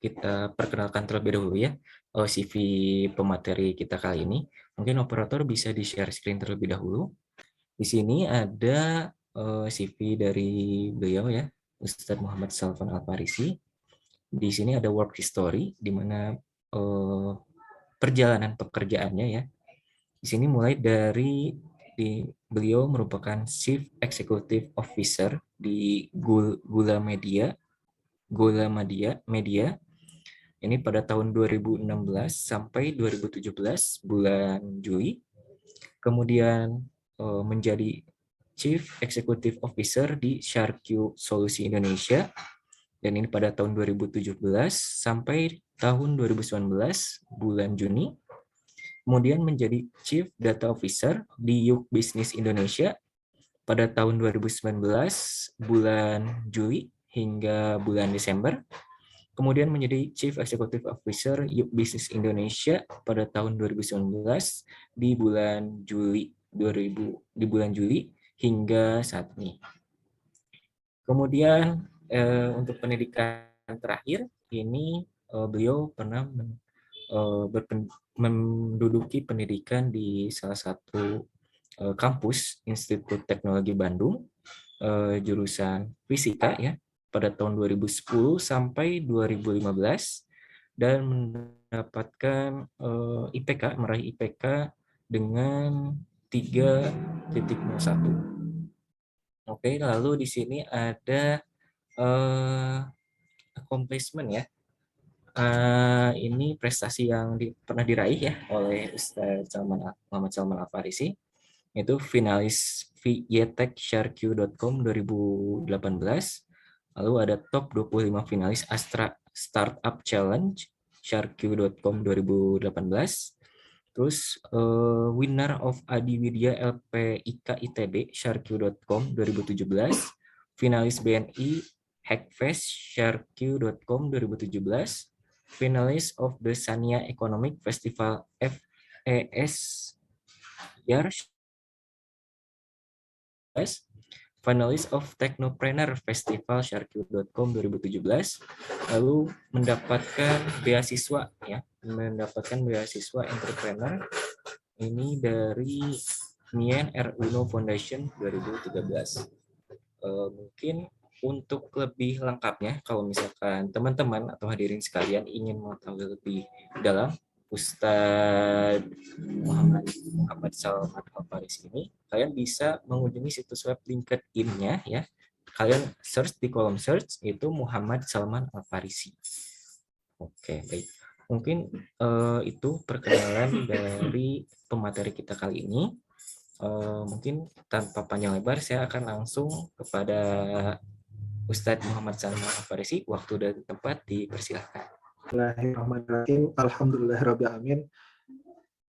kita perkenalkan terlebih dahulu ya CV pemateri kita kali ini. Mungkin operator bisa di-share screen terlebih dahulu. Di sini ada CV dari beliau ya, Ustadz Muhammad Salman Al-Farisi. Di sini ada work history, di mana perjalanan pekerjaannya ya. Di sini mulai dari beliau merupakan Chief Executive Officer di Gula Media, Media. Ini pada tahun 2016 sampai 2017 bulan Juli. Kemudian menjadi Chief Executive Officer di Sharq Solusi Indonesia. Dan ini pada tahun 2017 sampai tahun 2019 bulan Juni. Kemudian menjadi Chief Data Officer di Yuk Business Indonesia pada tahun 2019 bulan Juli hingga bulan Desember. Kemudian menjadi Chief Executive Officer Yuk Business Indonesia pada tahun 2019 di bulan Juli hingga saat ini. Kemudian untuk pendidikan terakhir ini beliau pernah menduduki pendidikan di salah satu kampus Institut Teknologi Bandung, jurusan fisika ya, pada tahun 2010 sampai 2015 dan mendapatkan meraih IPK dengan 3.01. Oke, lalu di sini ada accomplishment ya. Ini prestasi yang pernah diraih ya oleh Ustadz Muhammad Salman Al-Farisi, yaitu finalis YTech-Sharq.com 2018. Lalu ada top 25 finalis Astra Startup Challenge Sharq.com 2018. Terus winner of Adiwidya LPIK ITB Sharq.com 2017. Finalis BNI Hackfest Sharq.com 2017. Finalis of the Sania Economic Festival FES Year. Finalis of Technopreneur Festival Sharq.com 2017. Lalu mendapatkan beasiswa ya, entrepreneur ini dari Mien R. Uno Foundation 2013. Mungkin untuk lebih lengkapnya, kalau misalkan teman-teman atau hadirin sekalian ingin mengetahui lebih dalam Ustadz Muhammad Salman Al-Farisi ini, kalian bisa mengunjungi situs web LinkedIn-nya ya. Kalian search di kolom search itu Muhammad Salman Al-Farisi. Oke, baik. Mungkin itu perkenalan dari pemateri kita kali ini. Mungkin tanpa panjang lebar, saya akan langsung kepada Ustadz Muhammad Salman Al-Farisi. Waktu dan tempat dipersilahkan. Bismillahirrahmanirrahim. Alhamdulillahirabbil alamin.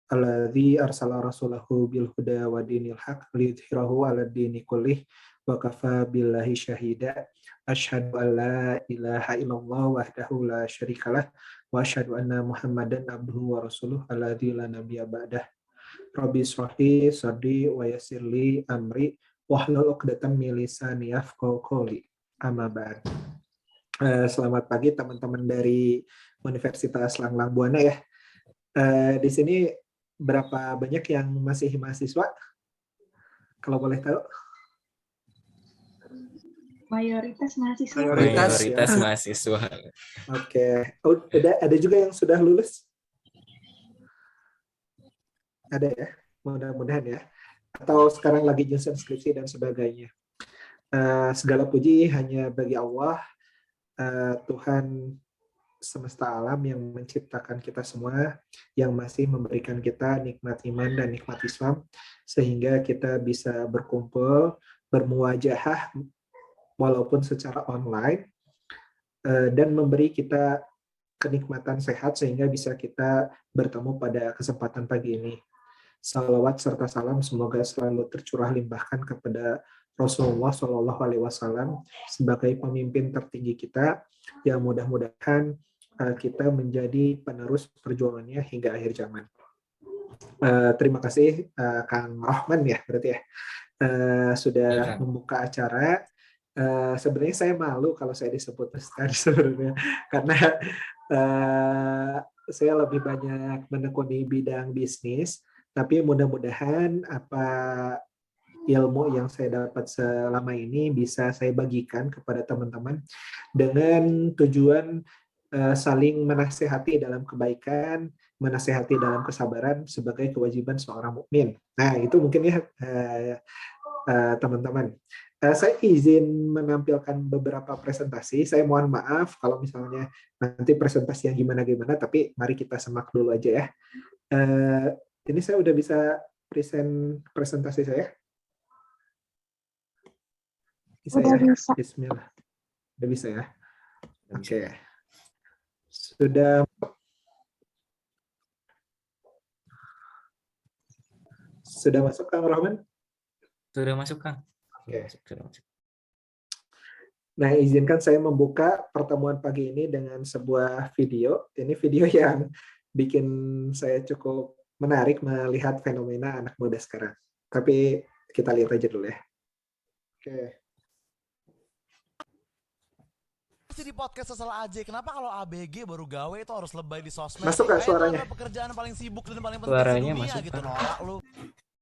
Alladzi arsala rasulahu bil huda wa dinil haq liyudhhirahu 'alad dini kullih wa kafa billahi syahida. Asyhadu an la ilaha illallah wahdahu la syarikalah wa asyhadu anna Muhammadan abduhu wa rasuluh alladzi la nabiyya ba'dah. Rabbi shrahli sadri wa yassirli amri wahlul 'uqdatam min lisani yafqahu qawli. Amma ba'd. Selamat pagi teman-teman dari Universitas Langlang Buana ya. Di sini berapa banyak yang masih mahasiswa? Kalau boleh tahu? Mayoritas mahasiswa. Mayoritas mahasiswa. Oke. Ada juga yang sudah lulus? Ada ya? Mudah-mudahan ya. Atau sekarang lagi nyusun skripsi dan sebagainya. Segala puji hanya bagi Allah, Tuhan semesta alam yang menciptakan kita semua, yang masih memberikan kita nikmat iman dan nikmat Islam, sehingga kita bisa berkumpul, bermuwajahah walaupun secara online, dan memberi kita kenikmatan sehat sehingga bisa kita bertemu pada kesempatan pagi ini. Salawat serta salam semoga selalu tercurah limpahkan kepada Rasulullah SAW sebagai pemimpin tertinggi kita, yang mudah-mudahan kita menjadi penerus perjuangannya hingga akhir zaman. Terima kasih Kang Rahman ya berarti ya, sudah membuka acara. Sebenarnya saya malu kalau saya disebut ustaz sebenarnya, karena saya lebih banyak menekuni bidang bisnis, tapi mudah-mudahan apa ilmu yang saya dapat selama ini bisa saya bagikan kepada teman-teman dengan tujuan saling menasehati dalam kebaikan, menasehati dalam kesabaran sebagai kewajiban seorang mukmin. Nah, itu mungkin ya teman-teman. Saya izin menampilkan beberapa presentasi. Saya mohon maaf kalau misalnya nanti presentasi yang gimana-gimana, tapi mari kita simak dulu aja ya. Ini saya udah bisa present presentasi saya. Bisa Udah ya? bisa. Bismillah. Udah bisa ya? Oke. Sudah masuk Kang Rahman? Sudah masuk, Kang. Oke. Sudah masuk. Nah, izinkan saya membuka pertemuan pagi ini dengan sebuah video. Ini video yang bikin saya cukup menarik melihat fenomena anak muda sekarang. Tapi kita lihat aja dulu ya. Oke. Masih di podcast Sesal aja. Kenapa kalau ABG baru gawe itu harus lebay di sosmed? Masuk nggak Kayak suaranya? itu adalah pekerjaan paling sibuk dan paling penting Suaranya di dunia masuk, gitu, Kang. norak lu.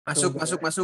Masuk,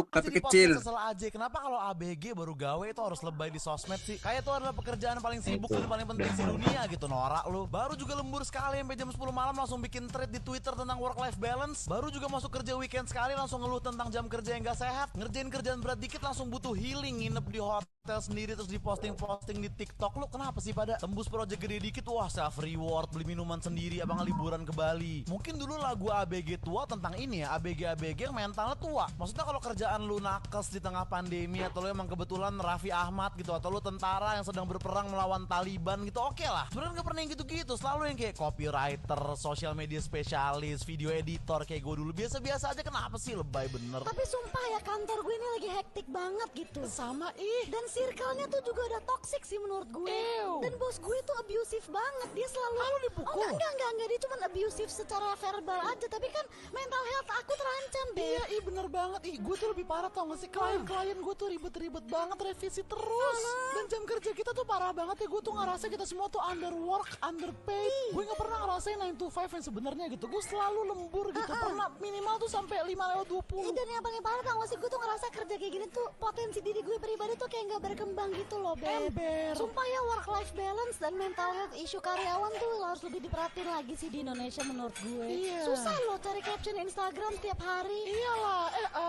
tapi Masih di kecil. podcast Sesal aja. Kenapa kalau ABG baru gawe itu harus lebay di sosmed sih? Kayak itu adalah pekerjaan paling sibuk Itu. dan paling penting di dunia gitu, norak lu. Baru juga lembur sekali sampai jam 10 malam langsung bikin thread di Twitter tentang work life balance. Baru juga masuk kerja weekend sekali langsung ngeluh tentang jam kerja yang gak sehat. Ngerjain kerjaan berat dikit langsung butuh healing, nginep di hotel sendiri terus diposting di TikTok. Lu kenapa sih pada tembus project gede dikit wah self reward, beli minuman sendiri, abang liburan ke Bali. Mungkin dulu lagu ABG tua tentang ini ya, ABG yang mentalnya tua. Maksudnya kalau kerjaan lu nakes di tengah pandemi atau lu emang kebetulan Raffi Ahmad gitu atau lu tentara yang sedang berperang melawan Taliban gitu, oke lah. Sebenarnya nggak pernah yang gitu-gitu, selalu yang kayak copywriter, social media spesialis, video editor kayak gue dulu. Biasa-biasa aja, kenapa sih lebay bener? Tapi sumpah ya, kantor gue ini lagi hektik banget gitu. Sama ih. Dan circle-nya tuh juga udah toxic sih menurut gue. Ew. Dan bos gue tuh abusive banget. Dia selalu Lu dipukul? Oh enggak. Dia cuma abusive secara verbal aja. Tapi kan mental health aku terancam, Beb. Iya, bener banget. Gue tuh lebih parah tau gak sih, klien gue tuh ribet-ribet banget, revisi terus. Dan jam kerja kita tuh parah banget ya. Gue tuh ngerasa kita semua tuh underwork, underpaid. Gue gak pernah ngerasain 9 to 5 yang sebenarnya gitu. Gue selalu lembur gitu. Pernah minimal tuh sampai 5/20. Dan yang paling parah tau gak sih, gue tuh ngerasa kerja kayak gini tuh potensi diri gue pribadi tuh kayak gak berkembang gitu loh, Beb. Ember. Sumpah ya, work life balance dan mental health issue karyawan tuh harus lebih diperhatiin lagi sih di Indonesia menurut gue. Iya. Susah loh cari caption Instagram tiap hari. Iyalah,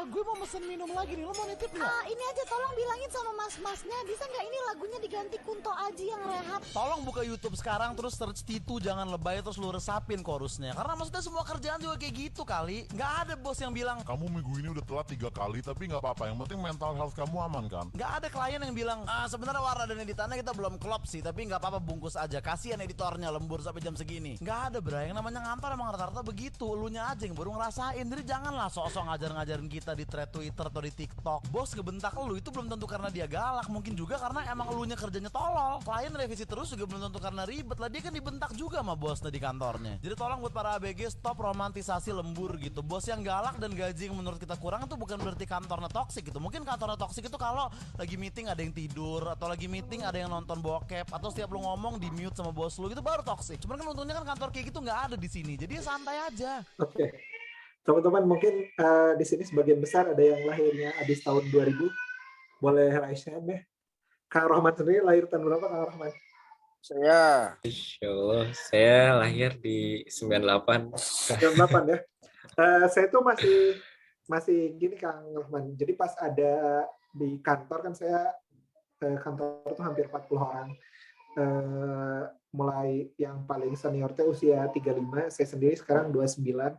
gue mau mesen minum lagi nih, lo mau nitip gak? Ini aja tolong bilangin sama mas-masnya, bisa nggak ini lagunya diganti Kunto Aji yang rehat. Tolong buka YouTube sekarang terus search Titu jangan lebay terus lu resapin chorusnya. Karena maksudnya semua kerjaan juga kayak gitu kali. Nggak ada bos yang bilang Kamu minggu ini udah telat 3 kali, tapi nggak apa-apa. Yang penting mental health kamu aman kan? nggak ada klien yang bilang sebenarnya warna dan editannya kita belum klop sih, tapi nggak apa-apa bungkus aja. Kasihan editornya lembur sampai jam segini. Nggak ada bro, yang namanya ngantor emang rata-rata begitu. Elunya aja yang baru ngerasain. Jadi janganlah sok-sok ngajar-ngajarin kita di thread Twitter atau di TikTok. Bos ngebentak lu itu belum tentu karena dia galak, mungkin juga karena emang elunya kerjanya tolol. Klien revisi terus juga belum tentu karena ribet lah, dia kan dibentak juga sama bosnya di kantornya. Jadi tolong buat para ABG stop romantisasi lembur gitu. Bos yang galak dan gaji yang menurut kita kurang itu bukan berarti kantornya toksik gitu. Mungkin kantornya toksik itu kalau lagi meeting ada yang tidur atau lagi meeting ada yang nonton bokep atau setiap lu ngomong di mute sama bos lu, itu baru toksik. Cuman kan untungnya kan kantor kayak gitu nggak ada di sini. Jadi santai aja. Oke. Teman-teman mungkin di sini sebagian besar ada yang lahirnya habis tahun 2000. Boleh raise hand ya. Kang Rahman sendiri lahir tahun berapa, Kang Rahman? Saya Insya Allah, saya lahir di 98. 98 ya. Saya tuh masih gini Kang Rahman. Jadi pas ada di kantor kan saya kantor tuh hampir 40 orang. Mulai yang paling senior tuh usia 35, saya sendiri sekarang 29.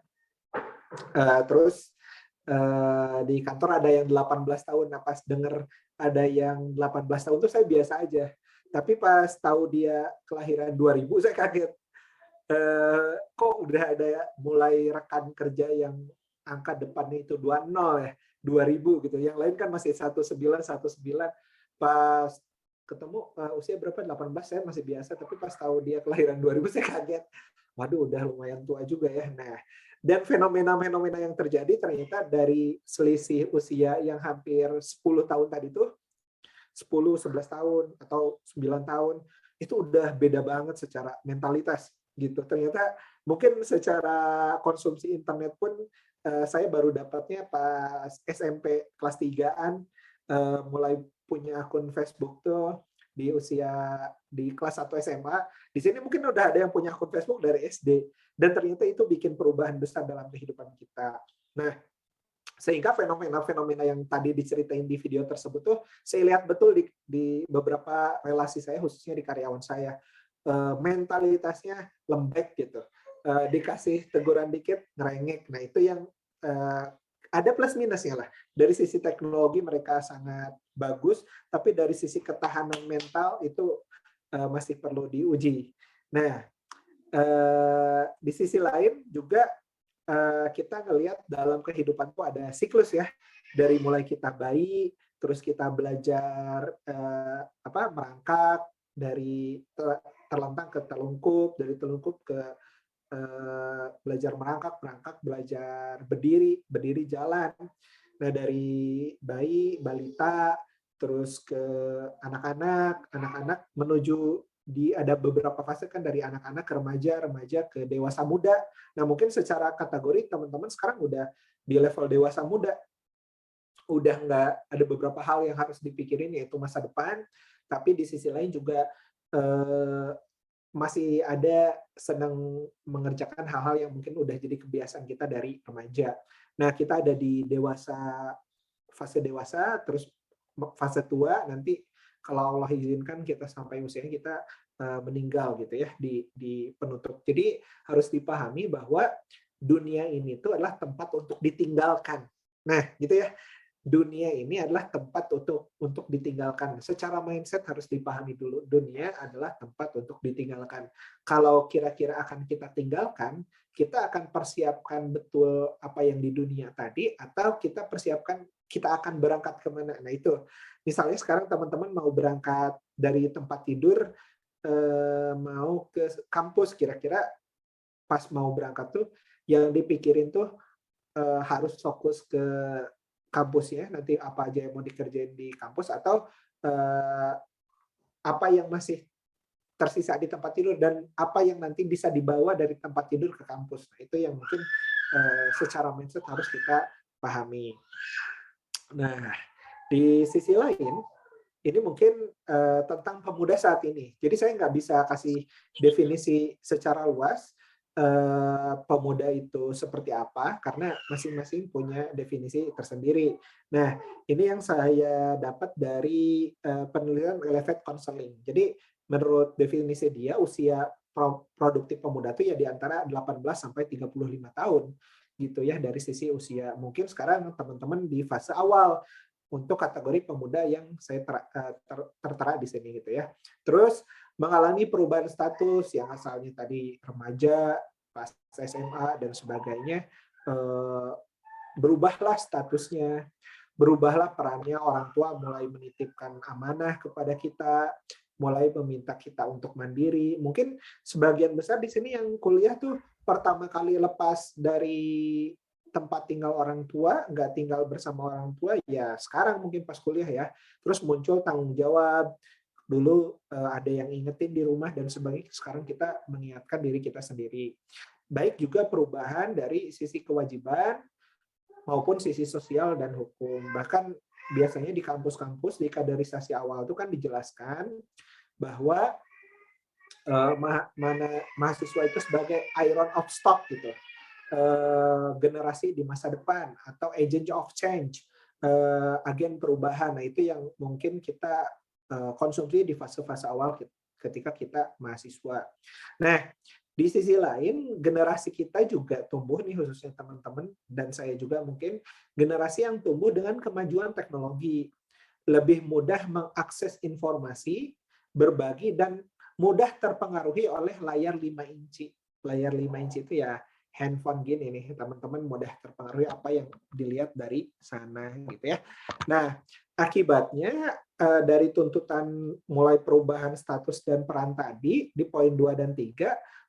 Terus di kantor ada yang 18 tahun. Nah, pas denger ada yang 18 tahun tuh saya biasa aja. Tapi pas tahu dia kelahiran 2000 saya kaget. Kok udah ada mulai rekan kerja yang angka depannya itu 20 ya, 2000 gitu. Yang lain kan masih 19. Pas ketemu usia berapa? 18 saya masih biasa, tapi pas tahu dia kelahiran 2000 saya kaget. Waduh, udah lumayan tua juga ya. Nah, dan fenomena-fenomena yang terjadi ternyata dari selisih usia yang hampir 10 tahun tadi tuh 11 tahun atau 9 tahun itu udah beda banget secara mentalitas gitu. Ternyata mungkin secara konsumsi internet pun saya baru dapatnya pas SMP kelas 3-an, mulai punya akun Facebook tuh di usia di kelas 1 SMA. Di sini mungkin udah ada yang punya akun Facebook dari SD, dan ternyata itu bikin perubahan besar dalam kehidupan kita. Nah, sehingga fenomena-fenomena yang tadi diceritain di video tersebut tuh saya lihat betul di beberapa relasi saya, khususnya di karyawan saya. Mentalitasnya lembek gitu. Dikasih teguran dikit ngerengek. Nah, itu yang ada plus minusnya lah. Dari sisi teknologi mereka sangat bagus, tapi dari sisi ketahanan mental itu masih perlu diuji. Nah, di sisi lain juga kita ngelihat dalam kehidupan itu ada siklus ya, dari mulai kita bayi, terus kita belajar merangkak, dari terlentang ke telungkup, dari telungkup ke belajar merangkak, belajar berdiri jalan. Nah, dari bayi, balita, terus ke anak-anak menuju ada beberapa fase kan, dari anak-anak ke remaja ke dewasa muda. Nah, mungkin secara kategori teman-teman sekarang udah di level dewasa muda. Udah nggak ada beberapa hal yang harus dipikirin, yaitu masa depan, tapi di sisi lain juga masih ada senang mengerjakan hal-hal yang mungkin udah jadi kebiasaan kita dari remaja. Nah, kita ada di fase dewasa, terus fase tua, nanti kalau Allah izinkan kita sampai usianya kita meninggal gitu ya, di penutup. Jadi harus dipahami bahwa dunia ini tuh adalah tempat untuk ditinggalkan. Nah, gitu ya. Dunia ini adalah tempat untuk ditinggalkan. Secara mindset harus dipahami dulu. Dunia adalah tempat untuk ditinggalkan. Kalau kira-kira akan kita tinggalkan, kita akan persiapkan betul apa yang di dunia tadi, atau kita persiapkan kita akan berangkat kemana. Nah, itu. Misalnya sekarang teman-teman mau berangkat dari tempat tidur, mau ke kampus, kira-kira pas mau berangkat tuh, yang dipikirin tuh harus fokus ke kampusnya, nanti apa aja yang mau dikerjain di kampus, atau apa yang masih tersisa di tempat tidur, dan apa yang nanti bisa dibawa dari tempat tidur ke kampus. Nah, itu yang mungkin secara mindset harus kita pahami. Nah, di sisi lain, ini mungkin tentang pemuda saat ini. Jadi saya nggak bisa kasih definisi secara luas pemuda itu seperti apa, karena masing-masing punya definisi tersendiri. Nah, ini yang saya dapat dari penelitian Elevate Counseling. Jadi menurut definisi dia, usia produktif pemuda itu ya di antara 18 sampai 35 tahun gitu ya, dari sisi usia. Mungkin sekarang teman-teman di fase awal untuk kategori pemuda yang saya tertera di sini gitu ya. Terus mengalami perubahan status yang asalnya tadi remaja, pas SMA dan sebagainya, berubahlah statusnya, berubahlah perannya, orang tua mulai menitipkan amanah kepada kita, mulai meminta kita untuk mandiri. Mungkin sebagian besar di sini yang kuliah tuh pertama kali lepas dari tempat tinggal orang tua, nggak tinggal bersama orang tua, ya sekarang mungkin pas kuliah ya. Terus muncul tanggung jawab, dulu ada yang ingetin di rumah dan sebagainya, sekarang kita mengingatkan diri kita sendiri. Baik juga perubahan dari sisi kewajiban maupun sisi sosial dan hukum. Bahkan biasanya di kampus-kampus, di kaderisasi awal itu kan dijelaskan bahwa mahasiswa itu sebagai iron of stock gitu, generasi di masa depan, atau agent of change, agen perubahan. Nah, itu yang mungkin kita konsumsi di fase-fase awal ketika kita mahasiswa. Nah, di sisi lain, generasi kita juga tumbuh nih, khususnya teman-teman, dan saya juga mungkin, generasi yang tumbuh dengan kemajuan teknologi. Lebih mudah mengakses informasi, berbagi, dan mudah terpengaruhi oleh layar 5 inci. Layar 5 inci itu ya handphone gini nih, teman-teman mudah terpengaruhi apa yang dilihat dari sana gitu ya. Nah, akibatnya dari tuntutan mulai perubahan status dan peran tadi di poin 2 dan 3,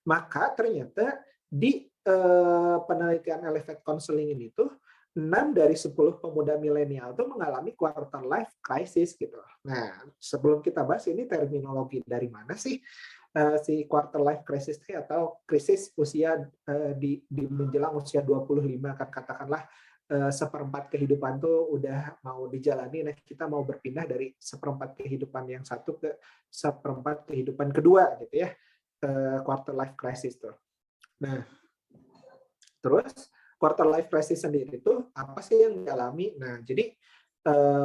maka ternyata di penelitian Elevate Counseling ini tuh dari 10 pemuda milenial itu mengalami quarter life crisis gitu. Nah, sebelum kita bahas ini terminologi dari mana sih si quarter life crisis atau krisis usia di menjelang usia 25 kan katakanlah seperempat kehidupan tuh udah mau dijalani, nah kita mau berpindah dari seperempat kehidupan yang satu ke seperempat kehidupan kedua gitu ya, quarter life crisis tuh. Nah, terus quarter life crisis sendiri itu apa sih yang dialami? Nah, jadi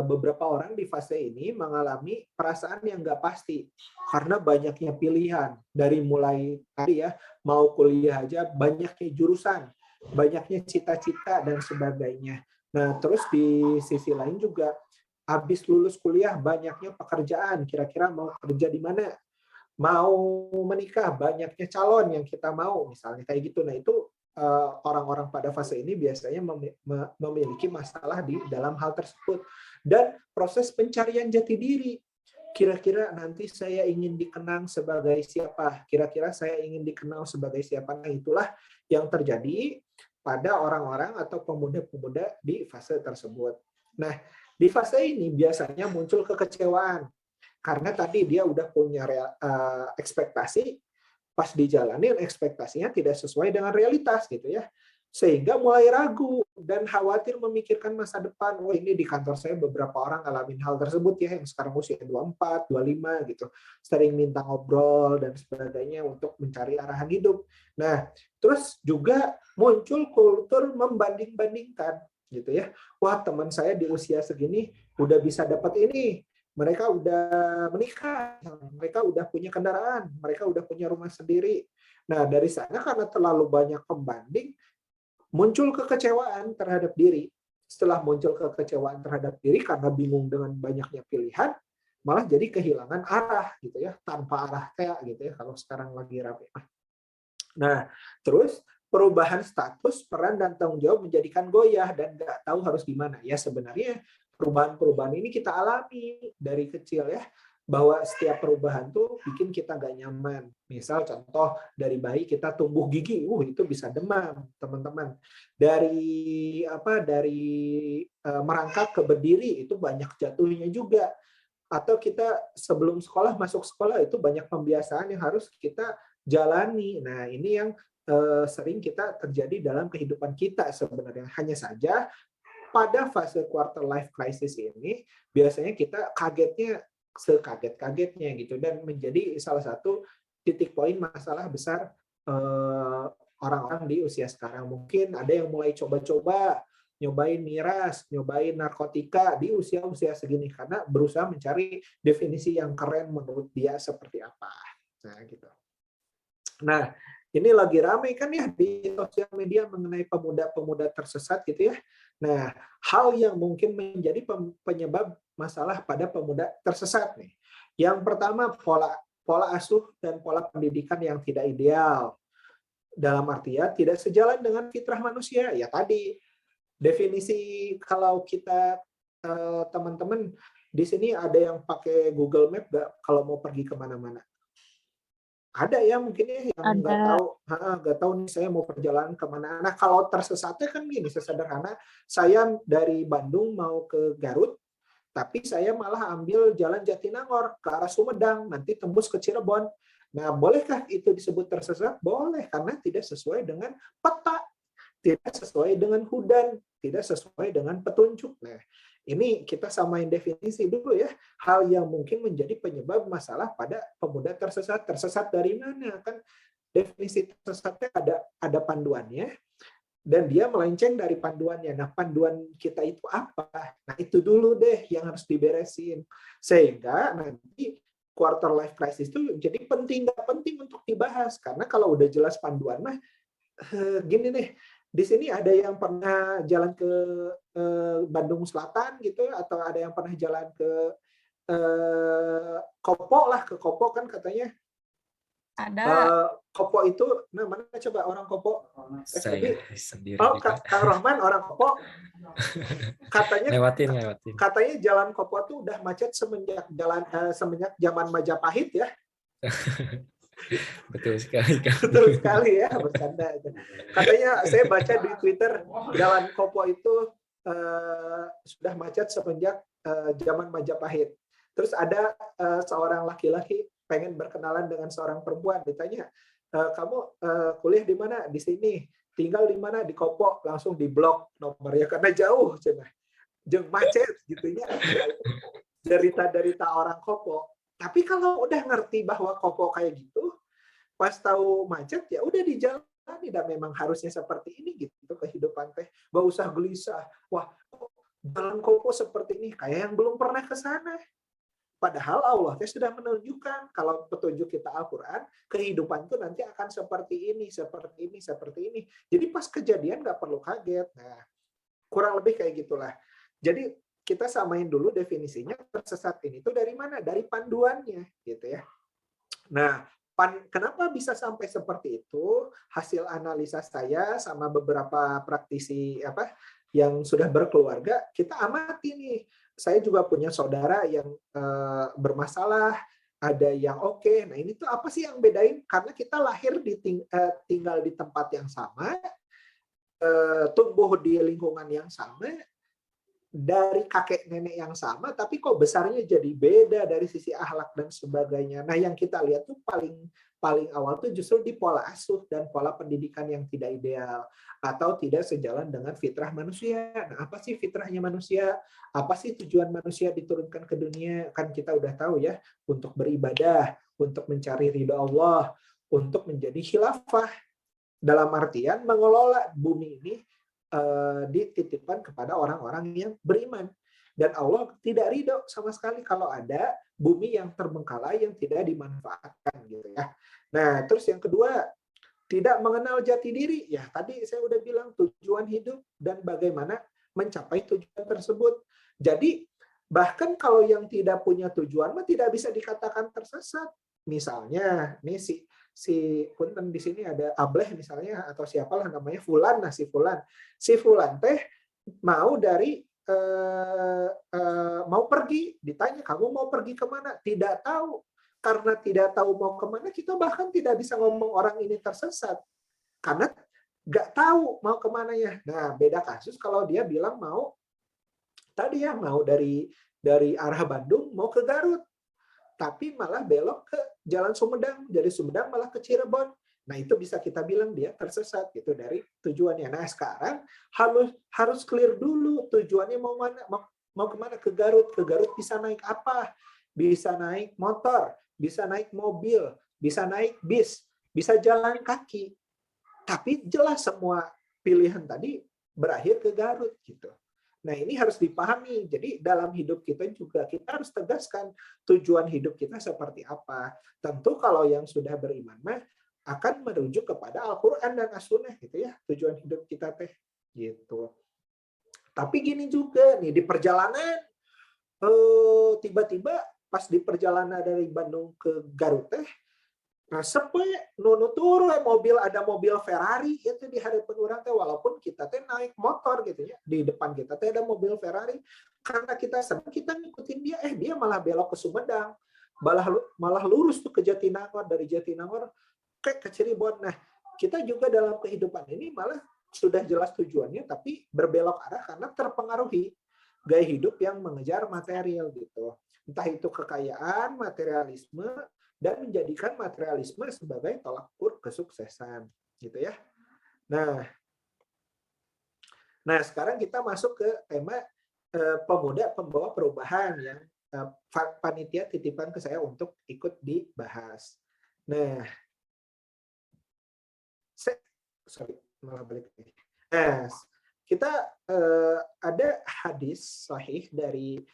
beberapa orang di fase ini mengalami perasaan yang nggak pasti karena banyaknya pilihan dari mulai tadi ya mau kuliah aja banyaknya jurusan, banyaknya cita-cita dan sebagainya. Nah, terus di sisi lain juga habis lulus kuliah banyaknya pekerjaan, kira-kira mau kerja di mana? Mau menikah, banyaknya calon yang kita mau, misalnya kayak gitu. Nah, itu orang-orang pada fase ini biasanya memiliki masalah di dalam hal tersebut. Dan proses pencarian jati diri. Kira-kira nanti saya ingin dikenang sebagai siapa? Kira-kira saya ingin dikenal sebagai siapa? Nah, itulah yang terjadi pada orang-orang atau pemuda-pemuda di fase tersebut. Nah, di fase ini biasanya muncul kekecewaan. Karena tadi dia udah punya ekspektasi, pas dijalanin ekspektasinya tidak sesuai dengan realitas gitu ya. Sehingga mulai ragu dan khawatir memikirkan masa depan. Oh, ini di kantor saya beberapa orang ngalamin hal tersebut ya, yang sekarang usia 24, 25 gitu. Sering minta ngobrol dan sebagainya untuk mencari arahan hidup. Nah, terus juga muncul kultur membanding-bandingkan gitu ya. Wah, teman saya di usia segini udah bisa dapat ini. Mereka udah menikah, mereka udah punya kendaraan, mereka udah punya rumah sendiri. Nah, dari sana karena terlalu banyak pembanding, muncul kekecewaan terhadap diri. Setelah muncul kekecewaan terhadap diri karena bingung dengan banyaknya pilihan, malah jadi kehilangan arah gitu ya, tanpa arah kayak gitu ya kalau sekarang lagi rame. Nah, terus perubahan status, peran dan tanggung jawab menjadikan goyah dan nggak tahu harus gimana. Ya sebenarnya perubahan-perubahan ini kita alami dari kecil ya, bahwa setiap perubahan tuh bikin kita nggak nyaman. Misal contoh dari bayi kita tumbuh gigi, itu bisa demam teman-teman. Dari merangkak ke berdiri itu banyak jatuhnya juga. Atau kita sebelum sekolah masuk sekolah itu banyak pembiasaan yang harus kita jalani. Nah, ini yang sering kita terjadi dalam kehidupan kita sebenarnya. Hanya saja pada fase quarter life crisis ini biasanya kita kagetnya sekaget-kagetnya gitu, dan menjadi salah satu titik poin masalah besar orang-orang di usia sekarang. Mungkin ada yang mulai coba-coba nyobain miras, nyobain narkotika di usia-usia segini karena berusaha mencari definisi yang keren menurut dia seperti apa. Nah, gitu. Nah, ini lagi ramai kan ya di sosial media mengenai pemuda-pemuda tersesat gitu ya. Nah, hal yang mungkin menjadi penyebab masalah pada pemuda tersesat nih. Yang pertama, pola asuh dan pola pendidikan yang tidak ideal. Dalam artian tidak sejalan dengan fitrah manusia. Ya tadi definisi, kalau kita teman-teman di sini ada yang pakai Google Map nggak kalau mau pergi kemana-mana? Ada ya mungkin ya yang nggak tahu nih saya mau perjalanan kemana. Nah, kalau tersesatnya kan gini, sesederhana saya dari Bandung mau ke Garut, tapi saya malah ambil jalan Jatinangor ke arah Sumedang, nanti tembus ke Cirebon. Nah, bolehkah itu disebut tersesat? Boleh, karena tidak sesuai dengan peta, tidak sesuai dengan hudan, tidak sesuai dengan petunjuk. Nah, ini kita samain definisi dulu ya, hal yang mungkin menjadi penyebab masalah pada pemuda tersesat. Tersesat dari mana? Kan definisi tersesatnya ada panduannya, dan dia melenceng dari panduannya. Nah, panduan kita itu apa? Nah, itu dulu deh yang harus diberesin. Sehingga nanti quarter life crisis itu jadi penting untuk dibahas. Karena kalau udah jelas panduan mah, gini deh, di sini ada yang pernah jalan ke Bandung Selatan gitu, atau ada yang pernah jalan ke Kopo lah, ke Kopo kan katanya. Ada. Kopo itu, nah mana coba orang Kopo? Saya sendiri. Kang Rahman orang Kopo. Katanya Katanya jalan Kopo tuh udah macet semenjak zaman Majapahit ya. Betul sekali. Betul sekali ya, bercanda. Katanya saya baca di Twitter jalan Kopo itu sudah macet semenjak zaman Majapahit. Terus ada seorang laki-laki pengen berkenalan dengan seorang perempuan, ditanya, kamu kuliah di mana? Di sini. Tinggal di mana? Di Kopo. Langsung diblok nomornya karena jauh, cenah. Jeung macet gitunya. Derita-derita orang Kopo. Tapi kalau udah ngerti bahwa Kopo kayak gitu, pas tahu macet ya udah dijalani, dan memang harusnya seperti ini gitu kehidupan teh. Gak usah gelisah. Wah, jalan Kopo seperti ini, kayak yang belum pernah ke sana. Padahal Allah sudah menunjukkan kalau petunjuk kita Al-Quran, kehidupan itu nanti akan seperti ini, seperti ini, seperti ini. Jadi pas kejadian nggak perlu kaget. Nah, kurang lebih kayak gitulah. Jadi kita samain dulu definisinya, tersesat ini tuh dari mana? Dari panduannya, gitu ya. Nah, kenapa bisa sampai seperti itu? Hasil analisa saya sama beberapa praktisi yang sudah berkeluarga, kita amati nih. Saya juga punya saudara yang bermasalah, ada yang oke. Nah, ini tuh apa sih yang bedain? Karena kita lahir tinggal di tempat yang sama, tumbuh di lingkungan yang sama, dari kakek nenek yang sama, tapi kok besarnya jadi beda dari sisi akhlak dan sebagainya. Nah, yang kita lihat tuh paling awal tuh justru di pola asuh dan pola pendidikan yang tidak ideal atau tidak sejalan dengan fitrah manusia. Nah, apa sih fitrahnya manusia? Apa sih tujuan manusia diturunkan ke dunia? Kan kita udah tahu ya, untuk beribadah, untuk mencari ridho Allah, untuk menjadi khilafah. Dalam artian mengelola bumi ini dititipkan kepada orang-orang yang beriman. Dan Allah tidak ridho sama sekali kalau ada bumi yang terbengkalai, yang tidak dimanfaatkan gitu ya. Nah, terus yang kedua, tidak mengenal jati diri. Ya, tadi saya udah bilang tujuan hidup dan bagaimana mencapai tujuan tersebut. Jadi, bahkan kalau yang tidak punya tujuan mah tidak bisa dikatakan tersesat. Misalnya, nih si punten di sini ada Ableh misalnya, atau siapalah namanya, Fulan. Nah, si Fulan teh mau mau pergi, ditanya kamu mau pergi kemana, tidak tahu. Karena tidak tahu mau kemana, kita bahkan tidak bisa ngomong orang ini tersesat karena nggak tahu mau kemana ya. Nah, beda kasus kalau dia bilang mau dari arah Bandung mau ke Garut, tapi malah belok ke Jalan Sumedang, dari Sumedang malah ke Cirebon. Nah, itu bisa kita bilang dia tersesat gitu dari tujuannya. Nah, sekarang harus clear dulu tujuannya mau mana, mau kemana? Ke Garut. Ke Garut bisa naik apa? Bisa naik motor, bisa naik mobil, bisa naik bis, bisa jalan kaki. Tapi jelas semua pilihan tadi berakhir ke Garut gitu. Nah, ini harus dipahami. Jadi dalam hidup kita juga kita harus tegaskan tujuan hidup kita seperti apa. Tentu kalau yang sudah beriman mah akan merujuk kepada Al-Qur'an dan As-Sunnah gitu ya, tujuan hidup kita teh gitu. Tapi gini juga nih, di perjalanan tiba-tiba pas di perjalanan dari Bandung ke Garut teh sepe nutur ada mobil Ferrari itu di hadapan orang teh, walaupun kita teh naik motor gitu ya, di depan kita teh ada mobil Ferrari, karena kita senang kita ngikutin dia, dia malah belok ke Sumedang, malah lurus tuh ke Jatinangor, dari Jatinangor ke Cirebon. Nah, kita juga dalam kehidupan ini malah sudah jelas tujuannya tapi berbelok arah karena terpengaruhi gaya hidup yang mengejar material gitu, entah itu kekayaan, materialisme, dan menjadikan materialisme sebagai tolak ukur kesuksesan gitu ya. Nah, sekarang kita masuk ke tema pemuda pembawa perubahan yang panitia titipan ke saya untuk ikut dibahas. Nah, kita ada hadis sahih dari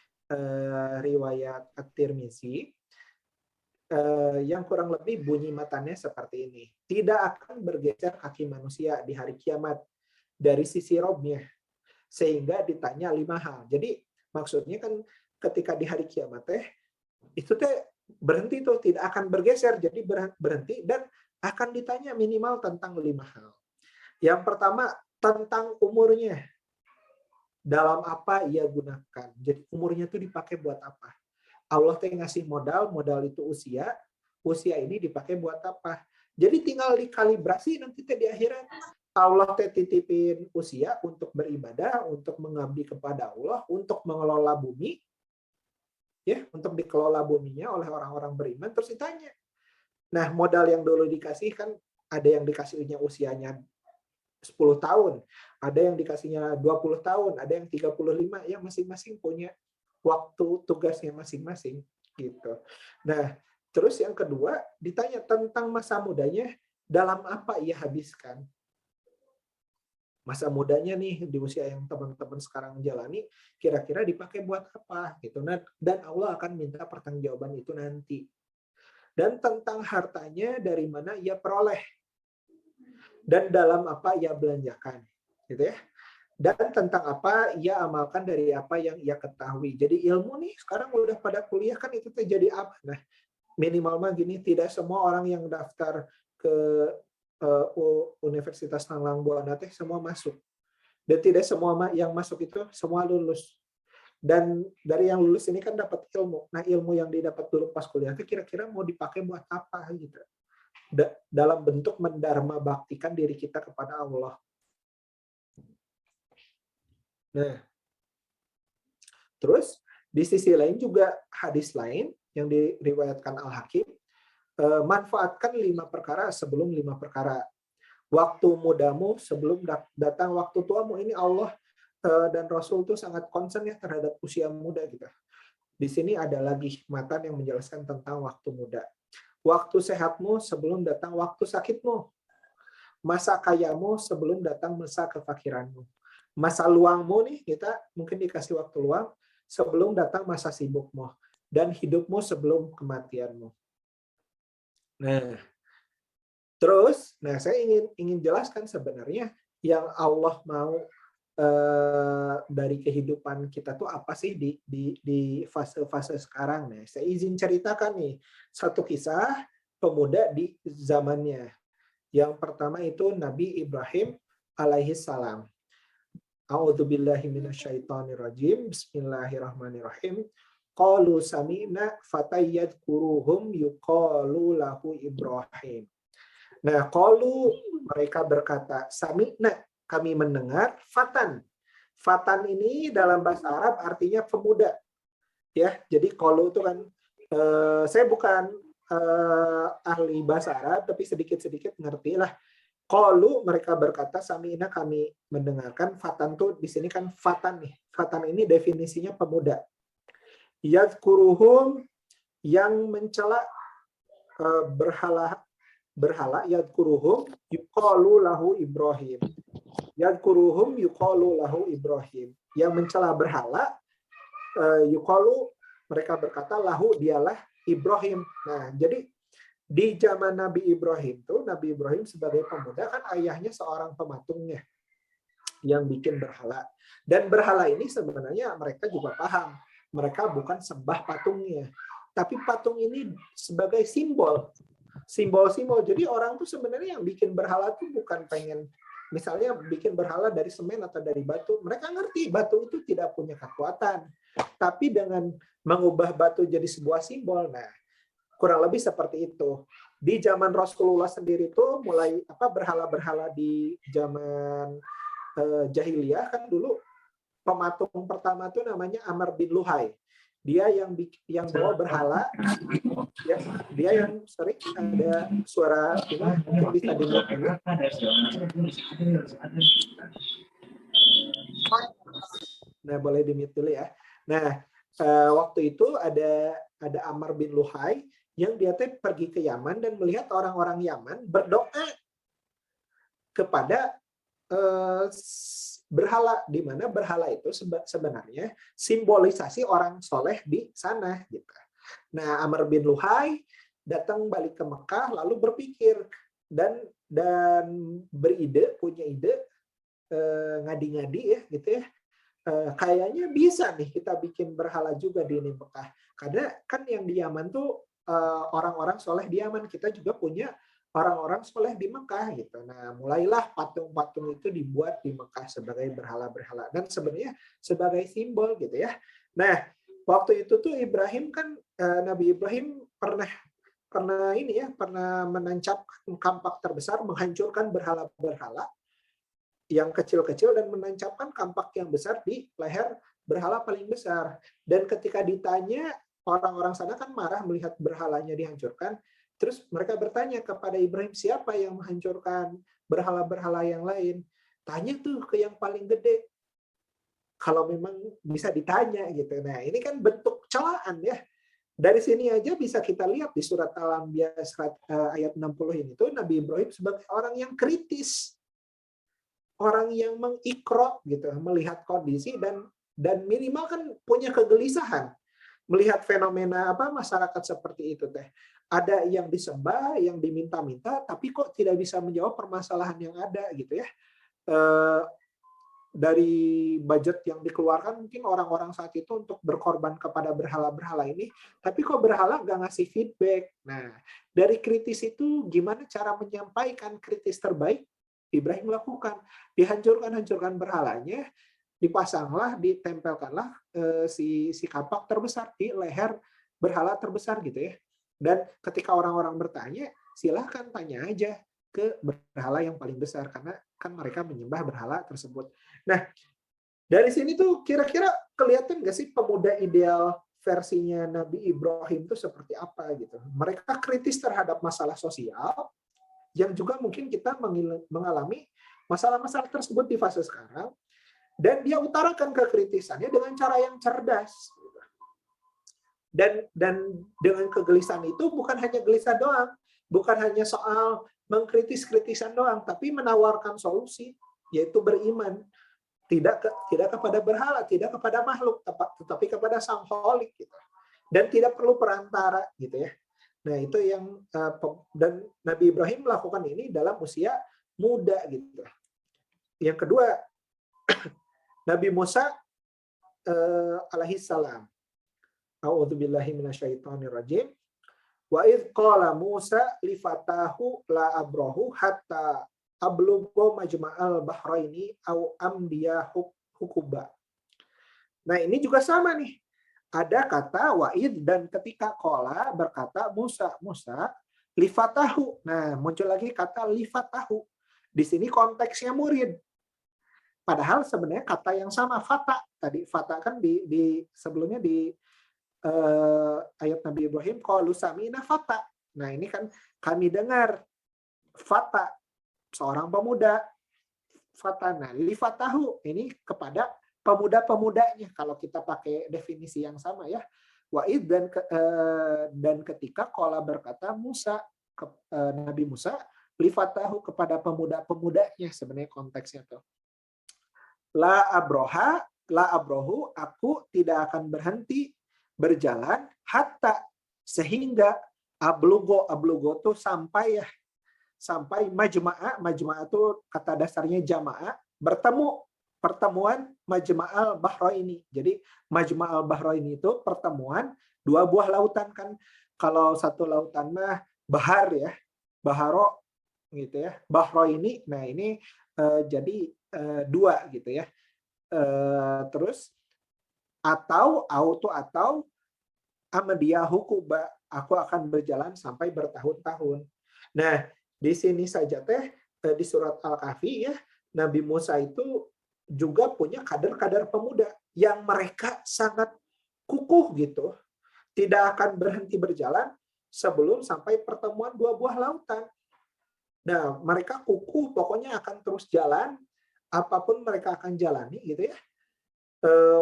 riwayat At-Tirmizi yang kurang lebih bunyi matanya seperti ini. Tidak akan bergeser kaki manusia di hari kiamat dari sisi robnya, sehingga ditanya 5 hal. Jadi maksudnya kan ketika di hari kiamat itu berhenti tuh, tidak akan bergeser, jadi berhenti dan akan ditanya minimal tentang 5 hal. Yang pertama tentang umurnya. Dalam apa ia gunakan. Jadi umurnya itu dipakai buat apa? Allah ngasih modal itu usia ini dipakai buat apa? Jadi tinggal dikalibrasi nanti di akhirat. Allah teh titipin usia untuk beribadah, untuk mengabdi kepada Allah, untuk mengelola bumi, ya, untuk dikelola buminya oleh orang-orang beriman. Terus ditanya, nah modal yang dulu dikasih kan ada yang dikasihnya usianya 10 tahun, ada yang dikasihnya 20 tahun, ada yang 35, ya masing-masing punya waktu tugasnya masing-masing gitu. Nah, terus yang kedua ditanya tentang masa mudanya, dalam apa ia habiskan? Masa mudanya nih di usia yang teman-teman sekarang jalani kira-kira dipakai buat apa gitu. Nah, dan Allah akan minta pertanggungjawaban itu nanti. Dan tentang hartanya dari mana ia peroleh dan dalam apa ia belanjakan gitu ya. Dan tentang apa ia amalkan dari apa yang ia ketahui. Jadi ilmu nih sekarang udah pada kuliah kan itu terjadi apa? Nah, minimal mah gini, tidak semua orang yang daftar ke Universitas Nanglang Buana teh semua masuk. Dan tidak semua yang masuk itu semua lulus. Dan dari yang lulus ini kan dapat ilmu. Nah, ilmu yang didapat dulu pas kuliah itu kira-kira mau dipakai buat apa gitu. Dalam bentuk mendharma baktikan diri kita kepada Allah. Nah, terus di sisi lain juga hadis lain yang diriwayatkan Al-Hakim, manfaatkan 5 perkara sebelum 5 perkara. Waktu mudamu sebelum datang waktu tuamu. Ini Allah dan Rasul itu sangat concern ya terhadap usia muda kita. Di sini ada lagi matan yang menjelaskan tentang waktu muda. Waktu sehatmu sebelum datang waktu sakitmu. Masa kayamu sebelum datang masa kefakiranmu. Masa luangmu nih, kita mungkin dikasih waktu luang sebelum datang masa sibukmu. Dan hidupmu sebelum kematianmu. Nah, terus, saya ingin jelaskan sebenarnya yang Allah mau dari kehidupan kita tuh apa sih di fase-fase sekarang. Nah, saya izin ceritakan nih satu kisah pemuda di zamannya. Yang pertama itu Nabi Ibrahim alaihi salam. A'udzubillahi minasyaitonirrajim. Bismillahirrahmanirrahim. Qalu sami'na fatayadkuruhum yuqalu lahu Ibrahim. Nah, qalu mereka berkata, sami'na, kami mendengar, fatan. Fatan ini dalam bahasa Arab artinya pemuda. Ya, jadi qalu itu kan saya bukan ahli bahasa Arab tapi sedikit-sedikit ngerti lah. Qalu mereka berkata, sami'na, kami mendengarkan. Fatan tuh di sini kan fatan nih. Fatan ini definisinya pemuda. Yadkuruhum, yang mencela berhala yadkuruhum yuqalu lahu Ibrahim. Yadkuruhum yuqalu lahu Ibrahim. Yang mencela berhala yuqalu, mereka berkata lahu, dialah Ibrahim. Nah, jadi di zaman Nabi Ibrahim tuh, Nabi Ibrahim sebagai pemuda kan ayahnya seorang pematungnya yang bikin berhala. Dan berhala ini sebenarnya mereka juga paham. Mereka bukan sembah patungnya, tapi patung ini sebagai simbol. Simbol-simbol. Jadi orang tuh sebenarnya yang bikin berhala tuh bukan pengen, misalnya bikin berhala dari semen atau dari batu. Mereka ngerti batu itu tidak punya kekuatan. Tapi dengan mengubah batu jadi sebuah simbol, nah kurang lebih seperti itu. Di zaman Rasulullah sendiri tuh mulai berhala-berhala di zaman jahiliyah kan dulu. Pematung pertama itu namanya Amr bin Luhai. Dia yang bawa berhala. Ya, dia yang sering ada suara ini mungkin bisa di-mute dulu. Nah, boleh di-mute dulu ya. Nah, waktu itu ada Amr bin Luhai yang dia pergi ke Yaman dan melihat orang-orang Yaman berdoa kepada berhala, di mana berhala itu sebenarnya simbolisasi orang soleh di sana gitu. Nah, Amr bin Luhai datang balik ke Mekah lalu berpikir dan punya ide ngadi-ngadi ya gitu ya. Kayaknya bisa nih kita bikin berhala juga di Mekah. Karena kan yang di Yaman tuh orang-orang soleh di Yaman, kita juga punya orang-orang soleh di Mekah gitu. Nah, mulailah patung-patung itu dibuat di Mekah sebagai berhala-berhala dan sebenarnya sebagai simbol gitu ya. Nah, waktu itu tuh Ibrahim kan Nabi Ibrahim pernah menancapkan kampak terbesar, menghancurkan berhala-berhala yang kecil-kecil dan menancapkan kampak yang besar di leher berhala paling besar. Dan ketika ditanya, orang-orang sana kan marah melihat berhalanya dihancurkan. Terus mereka bertanya kepada Ibrahim, siapa yang menghancurkan berhala-berhala yang lain? Tanya tuh ke yang paling gede. Kalau memang bisa ditanya gitu. Nah, ini kan bentuk celaan ya. Dari sini aja bisa kita lihat di surat Al-Anbiya ayat 60 ini tuh Nabi Ibrahim sebagai orang yang kritis. Orang yang mengikro gitu, melihat kondisi dan minimal kan punya kegelisahan melihat fenomena masyarakat seperti itu teh. Ada yang disembah, yang diminta-minta, tapi kok tidak bisa menjawab permasalahan yang ada gitu ya. Dari budget yang dikeluarkan mungkin orang-orang saat itu untuk berkorban kepada berhala-berhala ini, tapi kok berhala nggak ngasih feedback. Nah, dari kritis itu gimana cara menyampaikan kritis terbaik? Ibrahim lakukan, dihancurkan berhalanya, dipasanglah, ditempelkanlah si kapak terbesar di leher berhala terbesar gitu ya. Dan ketika orang-orang bertanya, silahkan tanya aja ke berhala yang paling besar karena kan mereka menyembah berhala tersebut. Nah, dari sini tuh kira-kira kelihatan nggak sih pemuda ideal versinya Nabi Ibrahim itu seperti apa gitu. Mereka kritis terhadap masalah sosial yang juga mungkin kita mengalami masalah-masalah tersebut di fase sekarang, dan dia utarakan kekritisannya dengan cara yang cerdas. Dan dengan kegelisahan itu bukan hanya gelisah doang, bukan hanya soal mengkritis-kritisan doang, tapi menawarkan solusi, yaitu beriman. Tidak kepada berhala, tidak kepada makhluk, tetapi kepada Sang Holik gitu. Dan tidak perlu perantara gitu ya. Nah, itu yang dan Nabi Ibrahim melakukan ini dalam usia muda gitu. Yang kedua, Nabi Musa alaihissalam. A'udzubillahi minasyaitonirrajim. Wa idz qala Musa li fatahu la abrahu hatta ablugha majma'al bahraini au amdiya hukuba. Nah, ini juga sama nih. Ada kata wa'id dan ketika qala berkata Musa li fatahu. Nah, muncul lagi kata li fatahu. Di sini konteksnya murid. Padahal sebenarnya kata yang sama, fata. Tadi fata kan di sebelumnya di ayat Nabi Ibrahim, qalu sami'na fata. Nah, ini kan kami dengar fata, seorang pemuda. Fatana li fatahu, ini kepada pemuda-pemudanya kalau kita pakai definisi yang sama ya. Wa'id dan ketika qala berkata Nabi Musa li fatahu kepada pemuda-pemudanya, sebenarnya konteksnya tuh. La abrohu, aku tidak akan berhenti berjalan hatta sehingga ablugo tuh sampai majma'ah tuh kata dasarnya jamaah, pertemuan majma'al bahraini. Jadi majma'al bahraini itu pertemuan dua buah lautan kan. Kalau satu lautan mah bahar ya, baharo gitu ya. Bahraini. Nah, ini jadi dua gitu ya. Terus atau amadiyah hukuba, aku akan berjalan sampai bertahun-tahun. Nah, di sini saja di surat Al-Kahfi ya, Nabi Musa itu juga punya kader-kader pemuda yang mereka sangat kukuh gitu. Tidak akan berhenti berjalan sebelum sampai pertemuan dua buah lautan. Nah, mereka kukuh pokoknya akan terus jalan, apapun mereka akan jalani gitu ya.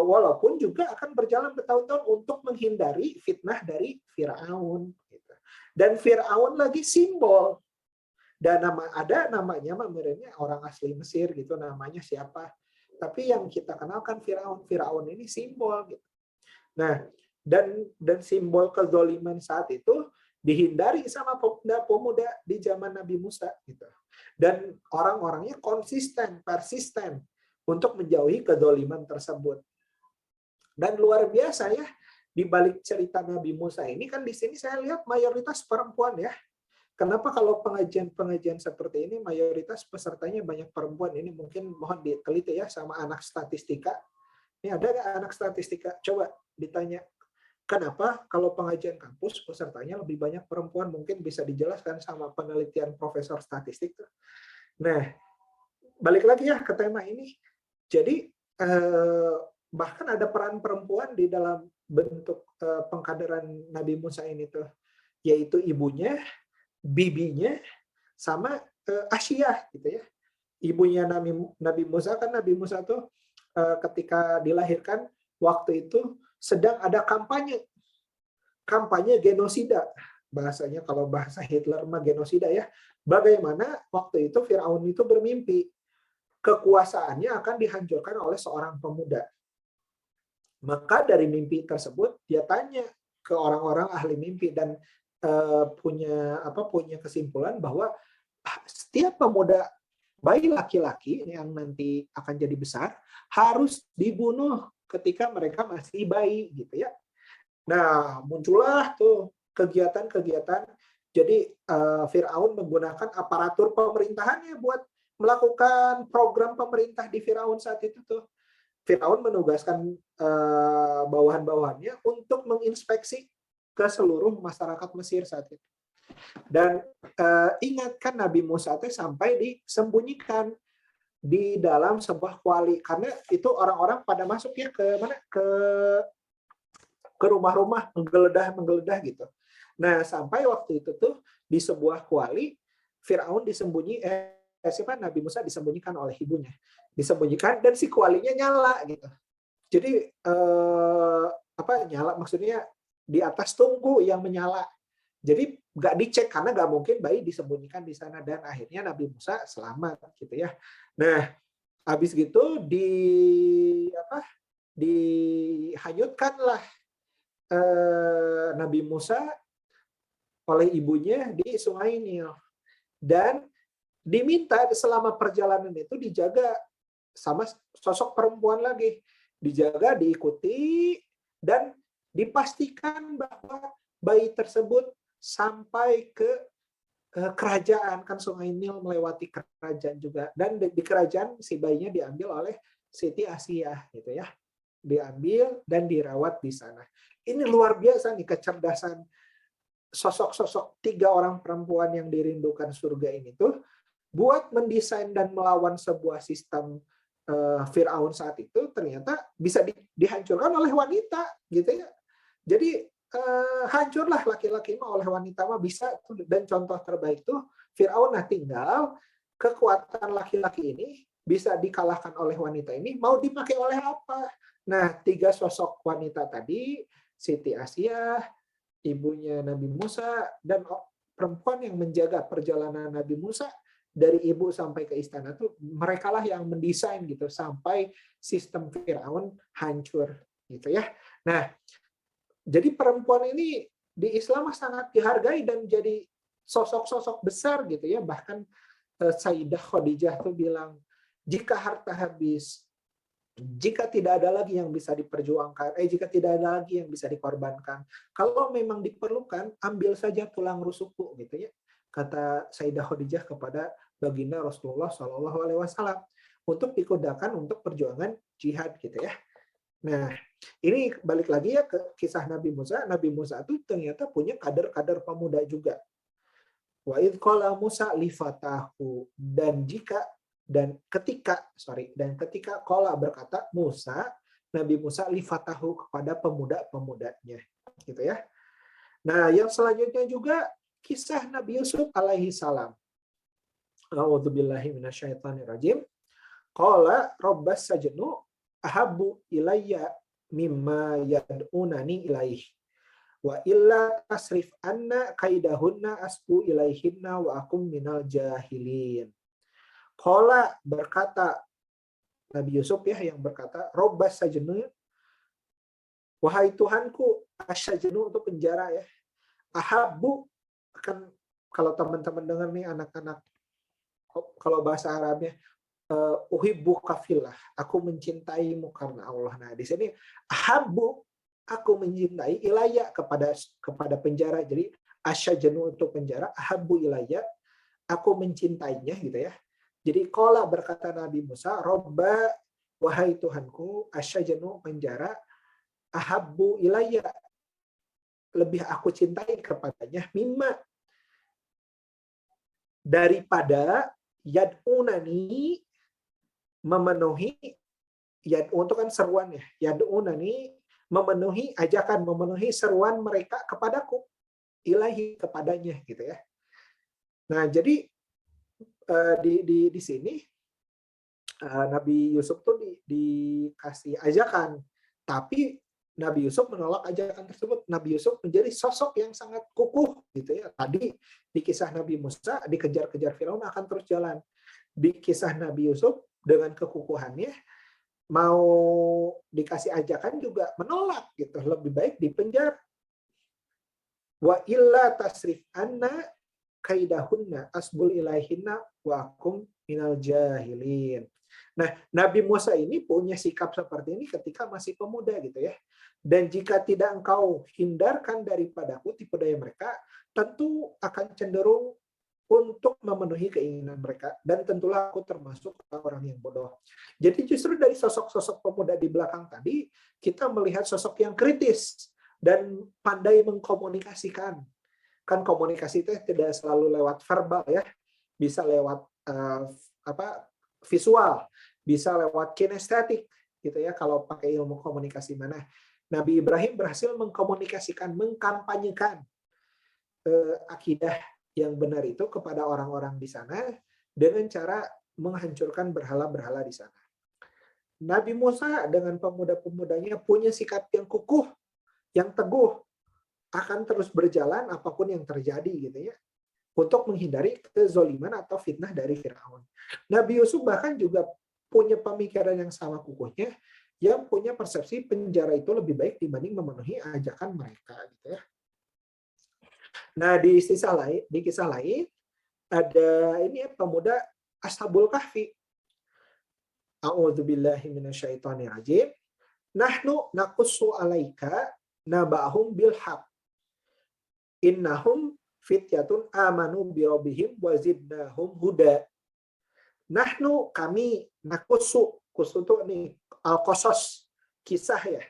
Walaupun juga akan berjalan bertahun-tahun untuk menghindari fitnah dari Firaun. Gitu. Dan Firaun lagi simbol. Dan namanya orang asli Mesir gitu, namanya siapa. Tapi yang kita kenalkan Firaun ini simbol gitu. Nah, dan simbol kezaliman saat itu dihindari sama pemuda di zaman Nabi Musa gitu. Dan orang-orangnya persisten untuk menjauhi kezaliman tersebut. Dan luar biasa ya, di balik cerita Nabi Musa ini kan di sini saya lihat mayoritas perempuan ya. Kenapa kalau pengajian seperti ini mayoritas pesertanya banyak perempuan? Ini mungkin mohon diteliti ya sama anak statistika. Ini ada nggak anak statistika? Coba ditanya. Kenapa kalau pengajian kampus pesertanya lebih banyak perempuan? Mungkin bisa dijelaskan sama penelitian profesor statistik. Nah, balik lagi ya ke tema ini. Jadi bahkan ada peran perempuan di dalam bentuk pengkaderan Nabi Musa ini tuh, yaitu ibunya, bibinya, sama Asyah gitu ya. Ibunya Nabi Musa, kan Nabi Musa tuh ketika dilahirkan waktu itu sedang ada kampanye genosida, bahasanya kalau bahasa Hitler mah genosida ya. Bagaimana waktu itu Firaun itu bermimpi kekuasaannya akan dihancurkan oleh seorang pemuda. Maka dari mimpi tersebut dia tanya ke orang-orang ahli mimpi dan punya kesimpulan bahwa setiap pemuda bayi laki-laki yang nanti akan jadi besar harus dibunuh ketika mereka masih bayi gitu ya. Nah, muncullah tuh kegiatan-kegiatan. Jadi Firaun menggunakan aparatur pemerintahannya buat melakukan program pemerintah di Firaun saat itu tuh. Firaun menugaskan bawahan-bawahannya untuk menginspeksi ke seluruh masyarakat Mesir saat itu. Dan ingatkan Nabi Musa itu sampai disembunyikan di dalam sebuah kuali, karena itu orang-orang pada masuk ya ke rumah-rumah menggeledah gitu. Nah, sampai waktu itu tuh di sebuah kuali Firaun Nabi Musa disembunyikan oleh ibunya. Disembunyikan dan si kualinya nyala gitu. Jadi nyala maksudnya di atas tungku yang menyala. Jadi nggak dicek karena nggak mungkin bayi disembunyikan di sana, dan akhirnya Nabi Musa selamat gitu ya. Nah, habis gitu dihanyutkanlah Nabi Musa oleh ibunya di Sungai Nil, dan diminta selama perjalanan itu dijaga sama sosok perempuan lagi, dijaga, diikuti, dan dipastikan bahwa bayi tersebut sampai ke kerajaan, kan Sungai Nil melewati kerajaan juga, dan di kerajaan si bayinya diambil oleh Siti Asiyah gitu ya, diambil dan dirawat di sana. Ini luar biasa nih kecerdasan sosok-sosok 3 orang perempuan yang dirindukan surga ini tuh buat mendesain dan melawan sebuah sistem Firaun saat itu, ternyata bisa dihancurkan oleh wanita gitu ya. Jadi hancurlah laki-laki mah oleh wanita mah bisa. Dan contoh terbaik tuh Firaun, nah tinggal kekuatan laki-laki ini bisa dikalahkan oleh wanita ini, mau dipakai oleh apa? Nah, 3 sosok wanita tadi, Siti Asiyah, ibunya Nabi Musa, dan perempuan yang menjaga perjalanan Nabi Musa dari ibu sampai ke istana tuh, merekalah yang mendesain gitu sampai sistem Firaun hancur gitu ya. Nah, jadi perempuan ini di Islam sangat dihargai dan jadi sosok-sosok besar gitu ya. Bahkan Sayyidah Khadijah tuh bilang, jika harta habis, jika tidak ada lagi yang bisa diperjuangkan, jika tidak ada lagi yang bisa dikorbankan, kalau memang diperlukan, ambil saja tulang rusukku gitu ya, kata Sayyidah Khadijah kepada baginda Rasulullah SAW untuk digunakan untuk perjuangan jihad gitu ya. Nah, ini balik lagi ya ke kisah Nabi Musa. Nabi Musa itu ternyata punya kader-kader pemuda juga. Wa idh qala Musa li fatahu, dan ketika qala berkata Musa, Nabi Musa li fatahu kepada pemuda-pemudanya gitu ya. Nah, yang selanjutnya juga kisah Nabi Yusuf alaihi salam. A'udzubillahi minasyaitonirrajim. Qala rabbas sajnu ahabbu ilayya mimma yad'unani ilaih. Wa illa tasrif anna kaidahunna asbu ilaihinna wa akum minal jahilin. Qala berkata Nabi Yusuf ya, yang berkata rabbas sajnu, wahai Tuhanku, asyajnu untuk penjara ya. Ahabbu, kan kalau teman-teman dengar nih anak-anak, kalau bahasa Arabnya uhibbuka fillah, aku mencintaimu karena Allah. Nah, di sini ahabbu, aku mencintai, ilayya kepada penjara. Jadi asyajnu untuk penjara, ahabbu ilayya, aku mencintainya gitu ya. Jadi qala berkata Nabi Musa, robba, wahai Tuhanku, asyajnu penjara, ahabbu ilayya, lebih aku cintai kepadanya, mimma, daripada yad'unani, memenuhi yad'u itu kan seruan ya. Yad'unani memenuhi ajakan, memenuhi seruan mereka kepadaku, ilahi kepadanya gitu ya. Nah, jadi di sini Nabi Yusuf tuh dikasih ajakan, tapi Nabi Yusuf menolak ajakan tersebut. Nabi Yusuf menjadi sosok yang sangat kukuh gitu ya. Tadi di kisah Nabi Musa dikejar-kejar Firaun akan terus jalan. Di kisah Nabi Yusuf dengan kekukuhannya mau dikasih ajakan juga menolak gitu, lebih baik dipenjara. Wa illa tasrif anna kaidahunna asbul ilaihinna wa akum minal jahilin. Nah, Nabi Musa ini punya sikap seperti ini ketika masih pemuda gitu ya. Dan jika tidak engkau hindarkan daripadaku tipu daya mereka, tentu akan cenderung untuk memenuhi keinginan mereka, dan tentulah aku termasuk orang yang bodoh. Jadi justru dari sosok-sosok pemuda di belakang tadi, kita melihat sosok yang kritis dan pandai mengkomunikasikan. Kan komunikasi itu tidak selalu lewat verbal ya, bisa lewat visual, bisa lewat kinestetik gitu ya kalau pakai ilmu komunikasi mana. Nabi Ibrahim berhasil mengkomunikasikan, mengkampanyekan akidah yang benar itu kepada orang-orang di sana dengan cara menghancurkan berhala-berhala di sana. Nabi Musa dengan pemuda-pemudanya punya sikap yang kukuh, yang teguh, akan terus berjalan apapun yang terjadi gitu ya, untuk menghindari kezoliman atau fitnah dari Firaun. Nabi Yusuf bahkan juga punya pemikiran yang sama kukuhnya, yang punya persepsi penjara itu lebih baik dibanding memenuhi ajakan mereka gitu ya. Nah, di kisah lain ada ini ya, pemuda Ashabul Kahfi. A'udzubillahi minasyaitonirrajim. Nahnu naqussu 'alaika naba'hum bil haqq. Innahum fityatun amanu bi rabbihim wa zidnahum huda. Nahnu kami naqussu, qussu itu nih al-qasas, kisah ya.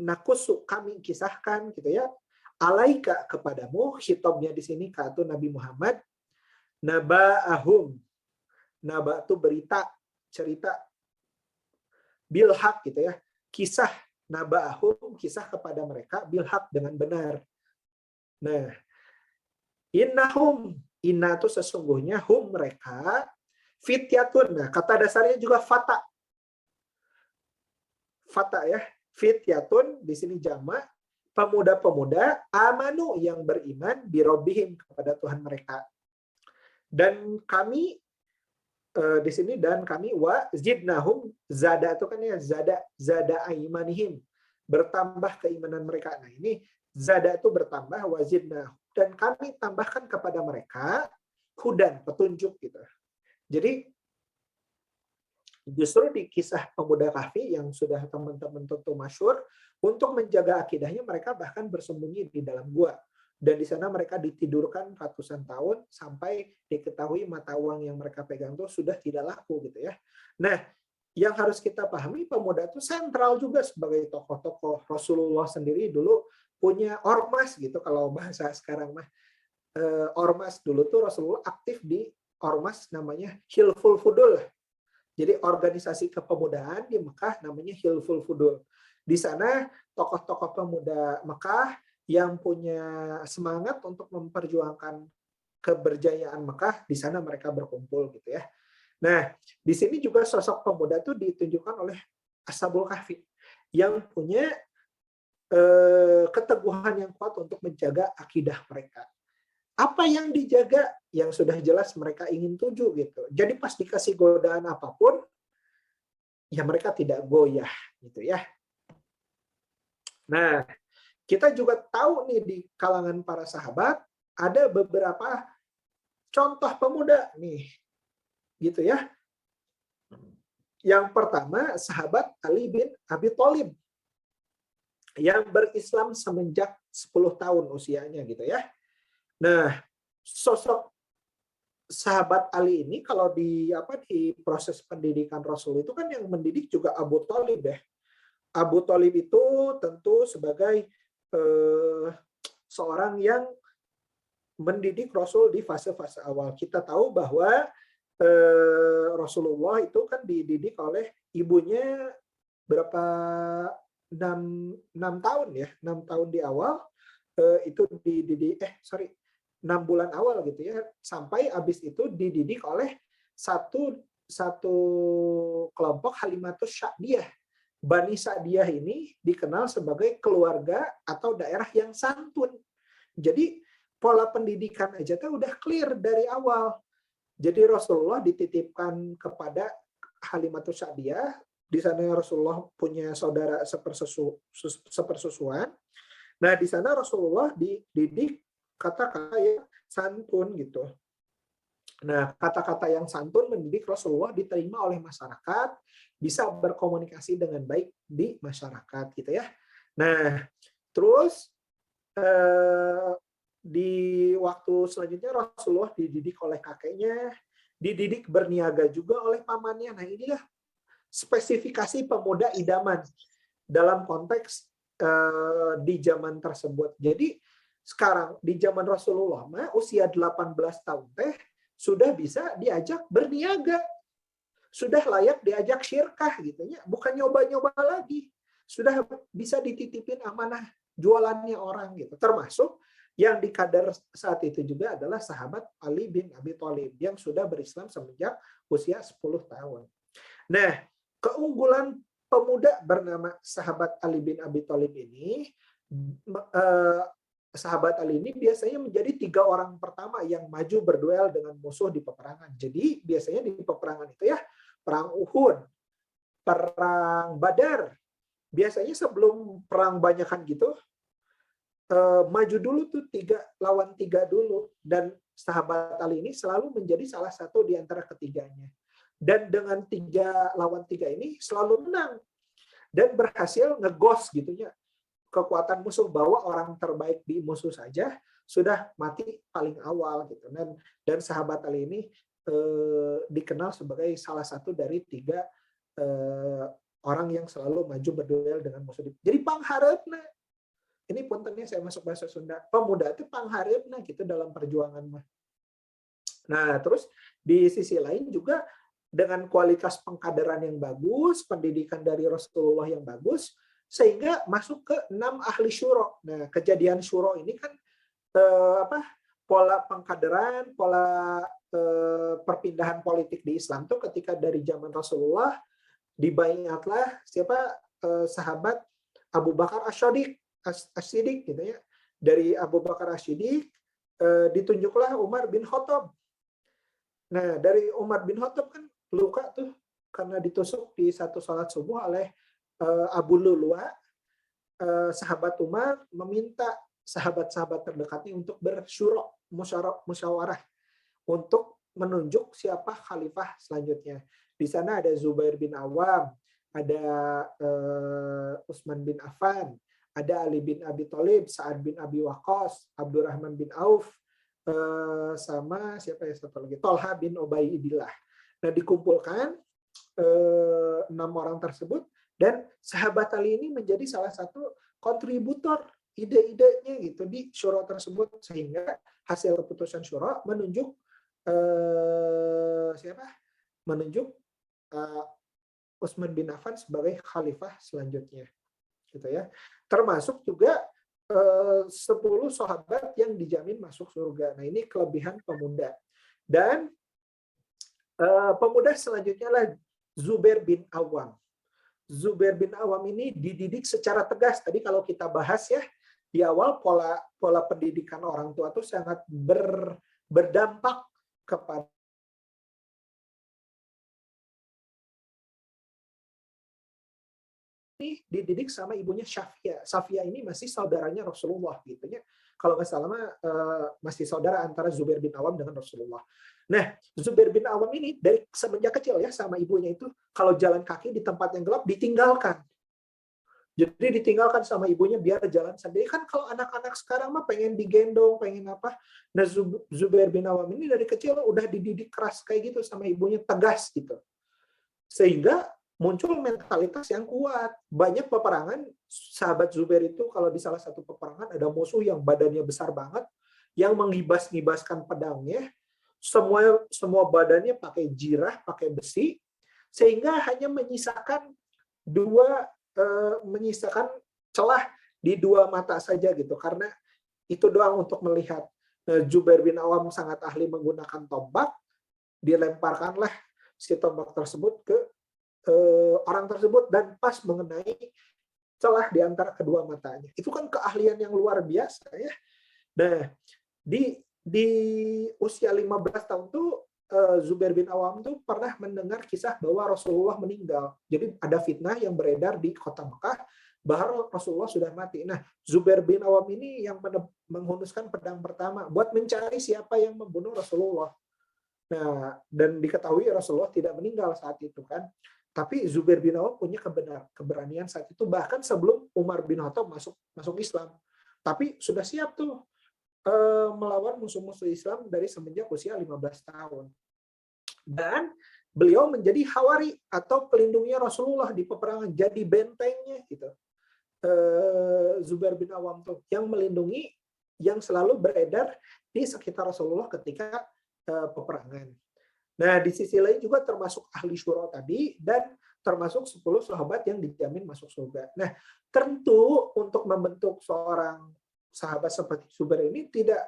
Naqussu kami kisahkan gitu ya. Alaika kepadamu, khitabnya di sini kata Nabi Muhammad, naba'ahum. Naba itu berita, cerita, bilhaq gitu ya. Kisah naba'ahum, kisah kepada mereka, bilhaq dengan benar. Nah, innahum, inna itu sesungguhnya hum mereka, fityatun. Nah, kata dasarnya juga fata. Fata ya, fityatun di sini jamak, pemuda-pemuda amanu yang beriman birobihim kepada Tuhan mereka. Dan kami di sini dan kami wa zidnahum, zada itu kan ya zada aimanihim, bertambah keimanan mereka. Nah, ini zada itu bertambah, wa zidnahum, dan kami tambahkan kepada mereka hudan, petunjuk gitu. Jadi justru di kisah pemuda Kahfi yang sudah teman-teman tentu masyhur, untuk menjaga akidahnya mereka bahkan bersembunyi di dalam gua, dan di sana mereka ditidurkan ratusan tahun sampai diketahui mata uang yang mereka pegang itu sudah tidak laku gitu ya. Nah, yang harus kita pahami, pemuda itu sentral juga sebagai tokoh-tokoh. Rasulullah sendiri dulu punya ormas gitu, kalau bahasa sekarang mah ormas. Dulu tuh Rasulullah aktif di ormas namanya Hilful Fudul. Jadi organisasi kepemudaan di Mekah namanya Hilful Fudul. Di sana tokoh-tokoh pemuda Mekah yang punya semangat untuk memperjuangkan keberjayaan Mekah, di sana mereka berkumpul gitu ya. Nah, di sini juga sosok pemuda itu ditunjukkan oleh Ashabul Kahfi yang punya keteguhan yang kuat untuk menjaga akidah mereka. Apa yang dijaga? Yang sudah jelas mereka ingin tuju gitu. Jadi pas dikasih godaan apapun, ya mereka tidak goyah gitu ya. Nah, kita juga tahu nih di kalangan para sahabat ada beberapa contoh pemuda nih, gitu ya. Yang pertama, sahabat Ali bin Abi Thalib yang berislam semenjak 10 tahun usianya gitu ya. Nah, sosok sahabat Ali ini kalau di proses pendidikan Rasul itu kan yang mendidik juga Abu Thalib ya. Abu Thalib itu tentu sebagai seorang yang mendidik Rasul di fase-fase awal. Kita tahu bahwa Rasulullah itu kan dididik oleh ibunya berapa 6 tahun ya, 6 tahun di awal itu dididik 6 bulan awal gitu ya, sampai habis itu dididik oleh satu kelompok Halimatus Sa'diyah. Bani Sa'diyah ini dikenal sebagai keluarga atau daerah yang santun. Jadi pola pendidikan aja tuh udah clear dari awal. Jadi Rasulullah dititipkan kepada Halimatus Sa'diyah. Di sana Rasulullah punya saudara sepersusuan. Nah, di sana Rasulullah dididik kata-kata yang santun gitu. Nah, kata-kata yang santun mendidik Rasulullah diterima oleh masyarakat, bisa berkomunikasi dengan baik di masyarakat gitu ya. Nah, terus di waktu selanjutnya Rasulullah dididik oleh kakeknya, dididik berniaga juga oleh pamannya. Nah, inilah spesifikasi pemuda idaman dalam konteks di zaman tersebut. Jadi sekarang di zaman Rasulullah usia 18 tahun sudah bisa diajak berniaga, sudah layak diajak syirkah gitu ya, bukan nyoba-nyoba lagi, sudah bisa dititipin amanah jualannya orang gitu. Termasuk yang dikadar saat itu juga adalah sahabat Ali bin Abi Thalib yang sudah berislam semenjak usia 10 tahun. Nah, keunggulan pemuda bernama sahabat Ali bin Abi Thalib ini, sahabat Ali ini biasanya menjadi 3 orang pertama yang maju berduel dengan musuh di peperangan. Jadi biasanya di peperangan itu ya, perang Uhud, perang Badar, biasanya sebelum perang banyakan gitu, maju dulu tuh 3 lawan 3 dulu, dan sahabat Ali ini selalu menjadi salah satu di antara ketiganya. Dan dengan 3 lawan 3 ini selalu menang dan berhasil ngegos gitu ya kekuatan musuh, bahwa orang terbaik di musuh saja sudah mati paling awal gitu. Dan sahabat Ali ini dikenal sebagai salah satu dari 3 orang yang selalu maju berduel dengan musuh. Jadi panghareupna, ini puntennya saya masuk bahasa Sunda, pemuda itu panghareupna gitu dalam perjuangan mah. Nah, terus di sisi lain juga dengan kualitas pengkaderan yang bagus, pendidikan dari Rasulullah yang bagus, sehingga masuk ke 6 ahli syuro. Nah, kejadian syuro ini kan pola pengkaderan, pola perpindahan politik di Islam tuh ketika dari zaman Rasulullah dibayatlah sahabat Abu Bakar As-Siddiq gitu ya. Dari Abu Bakar As-Siddiq ditunjuklah Umar bin Khattab. Nah, dari Umar bin Khattab kan luka tuh karena ditusuk di satu salat subuh oleh Abu Lulu'a. Sahabat Umar meminta sahabat-sahabat terdekatnya untuk musyawarah untuk menunjuk siapa khalifah selanjutnya. Di sana ada Zubair bin Awam, ada Utsman bin Affan, ada Ali bin Abi Thalib, Sa'ad bin Abi Waqqas, Abdurrahman bin Auf, sama siapa ya satu lagi, Tolha bin Ubaidillah. Nah, dikumpulkan 6 orang tersebut, dan sahabat Ali ini menjadi salah satu kontributor ide-idenya gitu di syuro tersebut, sehingga hasil keputusan syuro menunjuk Utsman bin Affan sebagai khalifah selanjutnya gitu ya. Termasuk juga 10 sahabat yang dijamin masuk surga. Nah, ini kelebihan pemuda. Dan pemuda selanjutnya lah Zubair bin Awam. Zubair bin Awam ini dididik secara tegas. Tadi kalau kita bahas ya di awal, pola pendidikan orang tua itu sangat berdampak kepada dididik sama ibunya Safiyah. Safiyah ini masih saudaranya Rasulullah gitu ya. Kalau nggak salah masih saudara antara Zubair bin Awam dengan Rasulullah. Nah, Zubair bin Awam ini dari semenjak kecil ya sama ibunya itu kalau jalan kaki di tempat yang gelap ditinggalkan. Jadi ditinggalkan sama ibunya biar jalan sendiri. Kan kalau anak-anak sekarang mah pengen digendong, pengen apa. Nah, Zubair bin Awam ini dari kecil udah dididik keras kayak gitu sama ibunya, tegas gitu. Sehingga muncul mentalitas yang kuat. Banyak peperangan, sahabat Zubair itu kalau di salah satu peperangan ada musuh yang badannya besar banget, yang menghibas-ngibaskan pedangnya, semua badannya pakai jirah, pakai besi, sehingga hanya menyisakan menyisakan celah di dua mata saja gitu, karena itu doang untuk melihat. Jubair bin Awam sangat ahli menggunakan tombak, dilemparkanlah si tombak tersebut ke orang tersebut dan pas mengenai celah di antara kedua matanya. Itu kan keahlian yang luar biasa ya. Nah, di usia 15 tahun tuh Zubair bin Awam tuh pernah mendengar kisah bahwa Rasulullah meninggal. Jadi ada fitnah yang beredar di kota Mekah bahwa Rasulullah sudah mati. Nah, Zubair bin Awam ini yang menghunuskan pedang pertama buat mencari siapa yang membunuh Rasulullah. Nah, dan diketahui Rasulullah tidak meninggal saat itu kan. Tapi Zubair bin Awam punya keberanian saat itu, bahkan sebelum Umar bin Khattab masuk Islam. Tapi sudah siap tuh melawan musuh-musuh Islam dari semenjak usia 15 tahun. Dan beliau menjadi hawari atau pelindungnya Rasulullah di peperangan, jadi bentengnya gitu. Zubair bin Awam tuh yang melindungi, yang selalu beredar di sekitar Rasulullah ketika peperangan. Nah, di sisi lain juga termasuk ahli syura tadi dan termasuk 10 sahabat yang dijamin masuk surga. Nah, tentu untuk membentuk seorang sahabat seperti Zubair ini tidak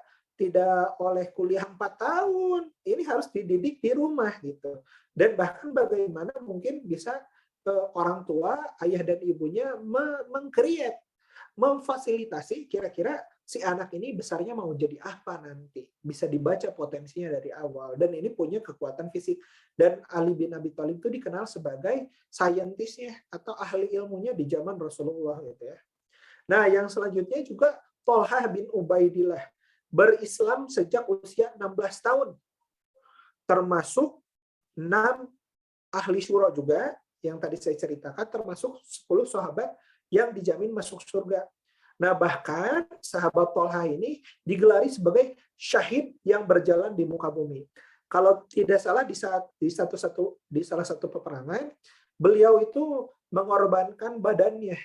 oleh kuliah 4 tahun. Ini harus dididik di rumah gitu. Dan bahkan bagaimana mungkin bisa orang tua, ayah dan ibunya meng-create, memfasilitasi kira-kira si anak ini besarnya mau jadi apa nanti. Bisa dibaca potensinya dari awal. Dan ini punya kekuatan fisik. Dan Ali bin Abi Thalib itu dikenal sebagai saintisnya atau ahli ilmunya di zaman Rasulullah gitu ya. Nah, yang selanjutnya juga Thalhah bin Ubaidillah berislam sejak usia 16 tahun. Termasuk 6 ahli syura juga yang tadi saya ceritakan, termasuk 10 sahabat yang dijamin masuk surga. Nah, bahkan sahabat Thalhah ini digelari sebagai syahid yang berjalan di muka bumi. Kalau tidak salah di salah satu peperangan, beliau itu mengorbankan badannya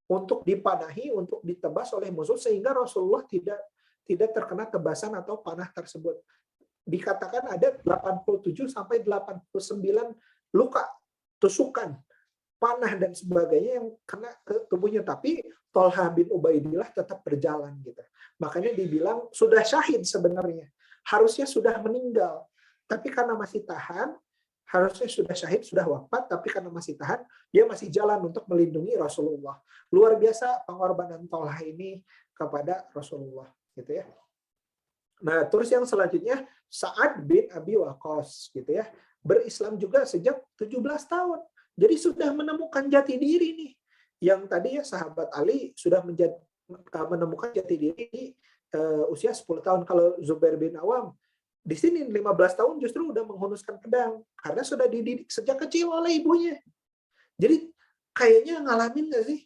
untuk dipanahi, untuk ditebas oleh musuh sehingga Rasulullah tidak terkena tebasan atau panah tersebut. Dikatakan ada 87 sampai 89 luka, tusukan, panah dan sebagainya yang kena ke tubuhnya, tapi Thalhah bin Ubaidillah tetap berjalan gitu. Makanya dibilang sudah syahid sebenarnya. Harusnya sudah meninggal, tapi karena masih tahan, harusnya sudah syahid, sudah wafat, tapi karena masih tahan, dia masih jalan untuk melindungi Rasulullah. Luar biasa pengorbanan Thalhah ini kepada Rasulullah gitu ya. Nah, terus yang selanjutnya Sa'ad bin Abi Waqqas gitu ya. Berislam juga sejak 17 tahun. Jadi sudah menemukan jati diri nih. Yang tadi ya sahabat Ali sudah menemukan jati diri di usia 10 tahun. Kalau Zubair bin Awam di sini 15 tahun justru udah menghunuskan pedang karena sudah dididik sejak kecil oleh ibunya. Jadi kayaknya ngalamin nggak sih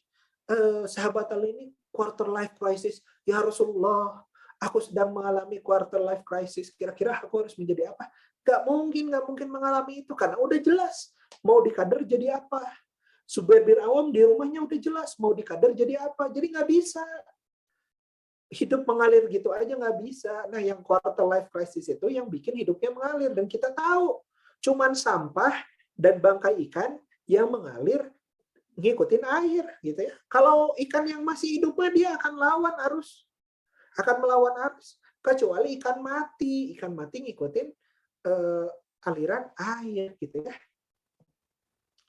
sahabat Ali ini quarter life crisis? Ya Rasulullah, aku sedang mengalami quarter life crisis. Kira-kira aku harus menjadi apa? Nggak mungkin mengalami itu karena udah jelas mau dikader jadi apa. Zubair bin Awam di rumahnya udah jelas mau dikader jadi apa. Jadi nggak bisa. Hidup mengalir gitu aja nggak bisa. Nah, yang quarter life crisis itu yang bikin hidupnya mengalir. Dan kita tahu, cuman sampah dan bangkai ikan yang mengalir ngikutin air. Gitu ya. Kalau ikan yang masih hidupnya, dia akan melawan arus. Kecuali ikan mati. Ikan mati ngikutin aliran air. Gitu ya.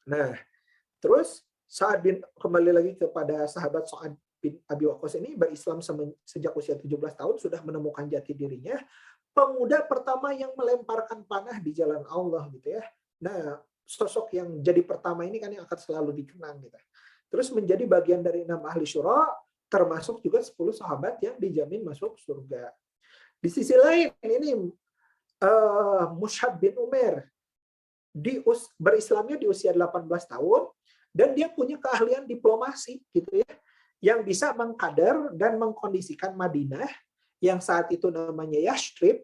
Nah, terus kembali lagi kepada sahabat Sa'ad bin Abi Waqqas ini berislam sejak usia 17 tahun, sudah menemukan jati dirinya, pemuda pertama yang melemparkan panah di jalan Allah gitu ya. Nah, sosok yang jadi pertama ini kan yang akan selalu dikenang gitu. Terus menjadi bagian dari 6 ahli syura, termasuk juga 10 sahabat yang dijamin masuk surga. Di sisi lain ini Mus'ab bin Umair berislamnya di usia 18 tahun dan dia punya keahlian diplomasi gitu ya, yang bisa mengkader dan mengkondisikan Madinah yang saat itu namanya Yathrib,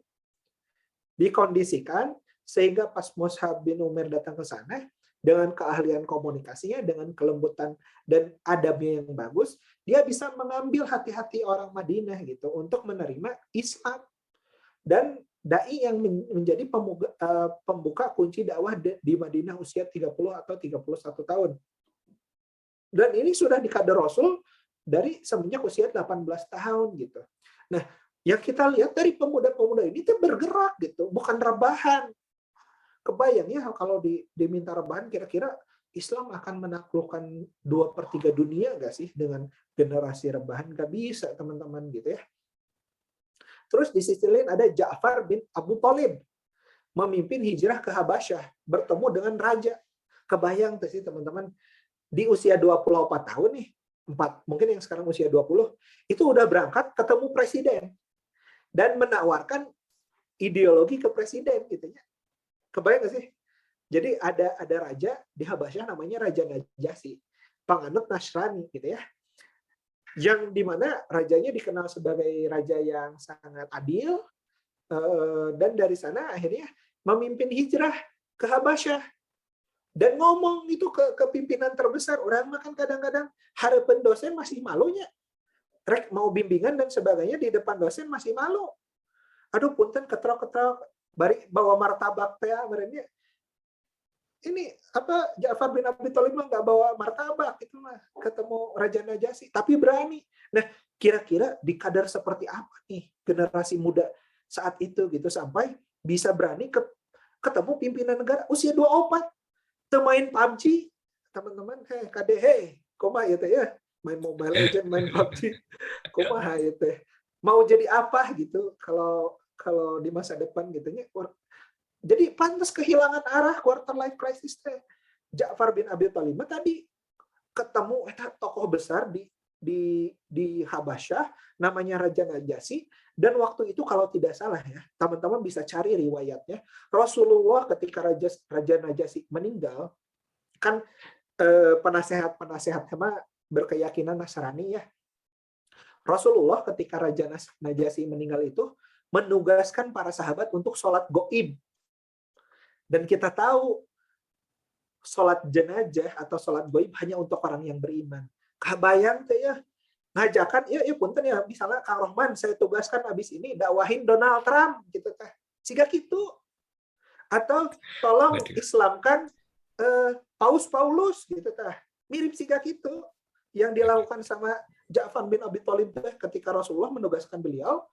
dikondisikan sehingga pas Mus'ab bin Umair datang ke sana dengan keahlian komunikasinya, dengan kelembutan dan adabnya yang bagus, dia bisa mengambil hati-hati orang Madinah gitu untuk menerima Islam. Dan dai yang menjadi pembuka kunci dakwah di Madinah usia 30 atau 31 tahun. Dan ini sudah dikader Rasul dari semenjak usia 18 tahun gitu. Nah, yang kita lihat dari pemuda-pemuda ini tuh bergerak gitu, bukan rebahan. Kebayang ya kalau diminta rebahan, kira-kira Islam akan menaklukkan 2/3 dunia nggak sih dengan generasi rebahan? Nggak bisa, teman-teman, gitu ya. Terus di sisi lain ada Ja'far bin Abu Thalib, memimpin hijrah ke Habasyah, bertemu dengan raja. Kebayang tuh sih, teman-teman, di usia 24 tahun nih, mungkin yang sekarang usia 20, itu udah berangkat ketemu presiden dan menawarkan ideologi ke presiden gitu ya. Kebayang nggak sih? Jadi ada raja di Habasyah namanya Raja Najasyi, penganut Nasrani gitu ya. Yang dimana rajanya dikenal sebagai raja yang sangat adil, dan dari sana akhirnya memimpin hijrah ke Habasyah. Dan ngomong itu ke pimpinan terbesar. Orang makan kadang-kadang harapan dosen masih malunya. Rek mau bimbingan dan sebagainya di depan dosen masih malu. Aduh punten ketrok-ketrok bari bawa martabak teh merenya. Ini apa, Ja'far bin Abi Thalib mah nggak bawa martabak itu mah, ketemu Raja Najasyi, tapi berani. Nah, kira-kira di kadar seperti apa nih generasi muda saat itu gitu sampai bisa berani ketemu pimpinan negara usia 24, main PUBG, teman-teman, kumaha ya teh ya, main Mobile Legends, main PUBG, kumaha ya teh, mau jadi apa gitu kalau di masa depan gitunya. Jadi pantas kehilangan arah, quarter life crisis teh. Ja'far bin Abi Thalib tadi ketemu tokoh besar di Habasyah namanya Raja Najasyi, dan waktu itu kalau tidak salah ya, teman-teman bisa cari riwayatnya, Rasulullah ketika Raja Najasyi meninggal, kan penasehat-penasehat berkeyakinan Nasrani ya. Rasulullah ketika Raja Najasyi meninggal itu menugaskan para sahabat untuk sholat gaib. Dan kita tahu sholat jenazah atau sholat gaib hanya untuk orang yang beriman. Kebayang tuh ya, ngajakan, ya punten ya, misalnya Kang Rohman, saya tugaskan habis ini dakwahin Donald Trump, gitu teh. Siga gitu. Atau tolong Islamkan Paus Paulus, gitu teh. Mirip siga gitu. Yang dilakukan sama Ja'far bin Abi Thalib ketika Rasulullah menugaskan beliau,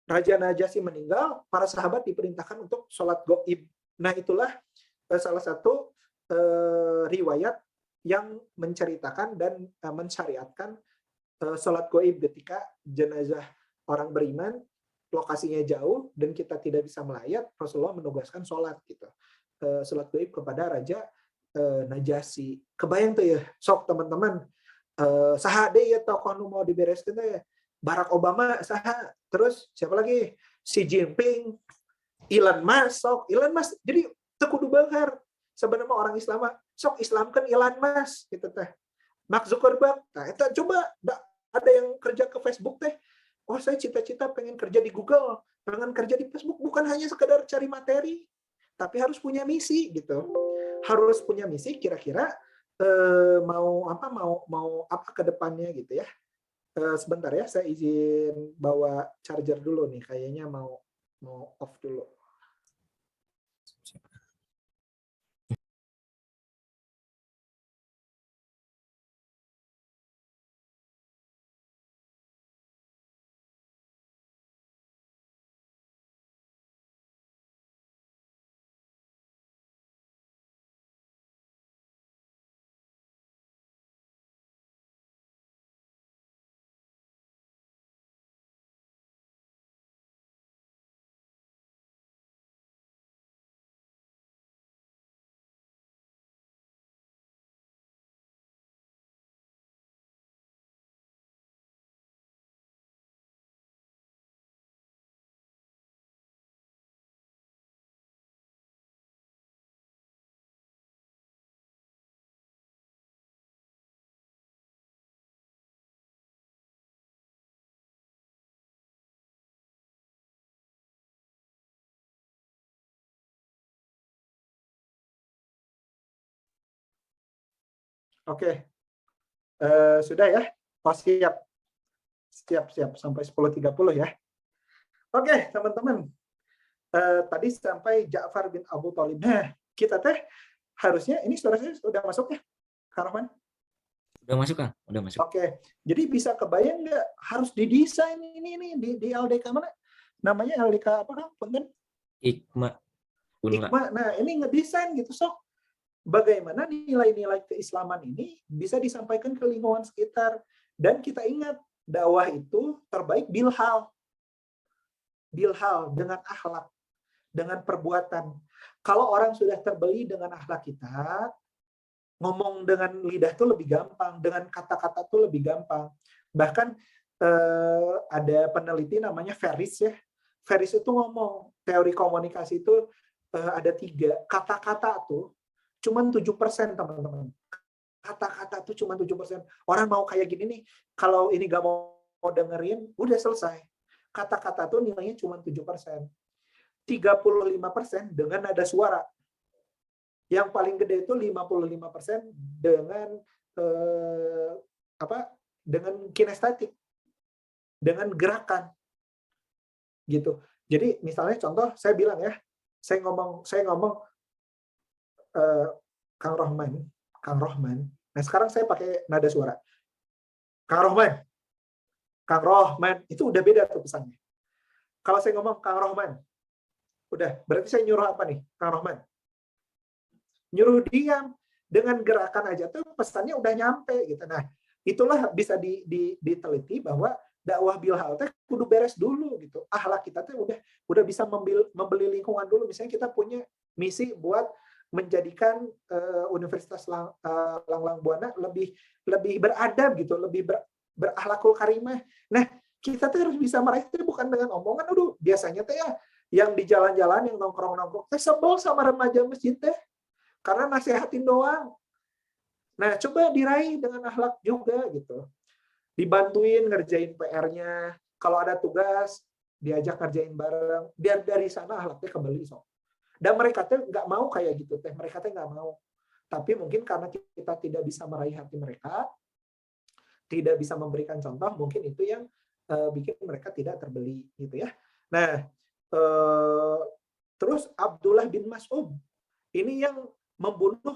Raja Najasyi meninggal, para sahabat diperintahkan untuk sholat gaib. Nah, itulah salah satu riwayat yang menceritakan dan mensyariatkan sholat gaib ketika jenazah orang beriman, lokasinya jauh, dan kita tidak bisa melayat, Rasulullah menugaskan sholat gitu. Sholat gaib kepada Raja Najasyi. Kebayang tuh ya, sok teman-teman, saha deh ya tokoh nu mau dibereskan ya. Barack Obama, saha, terus siapa lagi? Xi Jinping, Elon Musk, sok Elon Musk. Jadi tekudu banget sebenarnya orang Islam sok Islamkan Elon Musk gitu teh. Mark Zuckerberg. Nah, itu coba ada yang kerja ke Facebook teh. Oh, saya cita-cita pengen kerja di Google, pengen kerja di Facebook, bukan hanya sekedar cari materi, tapi harus punya misi gitu. Harus punya misi kira-kira mau apa ke depannya gitu ya. Sebentar ya, saya izin bawa charger dulu nih, kayaknya mau off dulu. Oke. Sudah ya? Oh, siap sampai 10.30 ya. Oke, teman-teman. tadi sampai Ja'far bin Abu Thalib. Nah, kita teh harusnya ini suaranya sudah masuk ya, Kang Rahman? Udah masuk kan? Udah masuk. Oke, jadi bisa kebayang nggak harus didesain ini di LDK mana? Namanya LDK apa Kang? Punten? Hikmah. Unla. Hikmah. Nah, ini ngedesain gitu sok. Bagaimana nilai-nilai keislaman ini bisa disampaikan ke lingkungan sekitar. Dan kita ingat, dakwah itu terbaik bilhal. Bilhal dengan akhlak, dengan perbuatan. Kalau orang sudah terbeli dengan akhlak kita, ngomong dengan lidah itu lebih gampang, dengan kata-kata itu lebih gampang. Bahkan ada peneliti namanya Ferris ya. Ferris itu ngomong, teori komunikasi itu ada 3. Kata-kata tuh cuma 7%, teman-teman. Kata-kata tuh cuma 7%. Orang mau kayak gini nih, kalau ini gak mau dengerin, udah selesai. Kata-kata tuh nilainya cuma 7%. 35% dengan nada suara. Yang paling gede itu 55% dengan dengan kinestetik, dengan gerakan, gitu. Jadi misalnya contoh saya bilang ya, saya ngomong Kang Rohman. Nah sekarang saya pakai nada suara, Kang Rohman, itu udah beda tuh pesannya. Kalau saya ngomong Kang Rohman, udah berarti saya nyuruh apa nih, Kang Rohman? Nyuruh diam, dengan gerakan aja tuh pesannya udah nyampe gitu. Nah, itulah bisa diteliti bahwa dakwah bilhal teh kudu beres dulu gitu. Akhlak kita tuh udah bisa membeli lingkungan dulu. Misalnya kita punya misi buat menjadikan Universitas Langlang Buana lebih beradab gitu, lebih berakhlakul karimah. Nah, kita tuh harus bisa meraih itu bukan dengan omongan. Aduh, biasanya teh ya yang di jalan-jalan yang nongkrong-nongkrong teh sebel sama remaja masjid teh. Karena nasihatin doang. Nah, coba diraih dengan akhlak juga gitu. Dibantuin ngerjain PR-nya. Kalau ada tugas, diajak ngerjain bareng. Biar dari sana akhlaknya kembali. Dan mereka tuh nggak mau kayak gitu. Mereka tuh nggak mau. Tapi mungkin karena kita tidak bisa meraih hati mereka, tidak bisa memberikan contoh, mungkin itu yang bikin mereka tidak terbeli. Gitu ya. Nah, terus Abdullah bin Mas'ud. Ini yang membunuh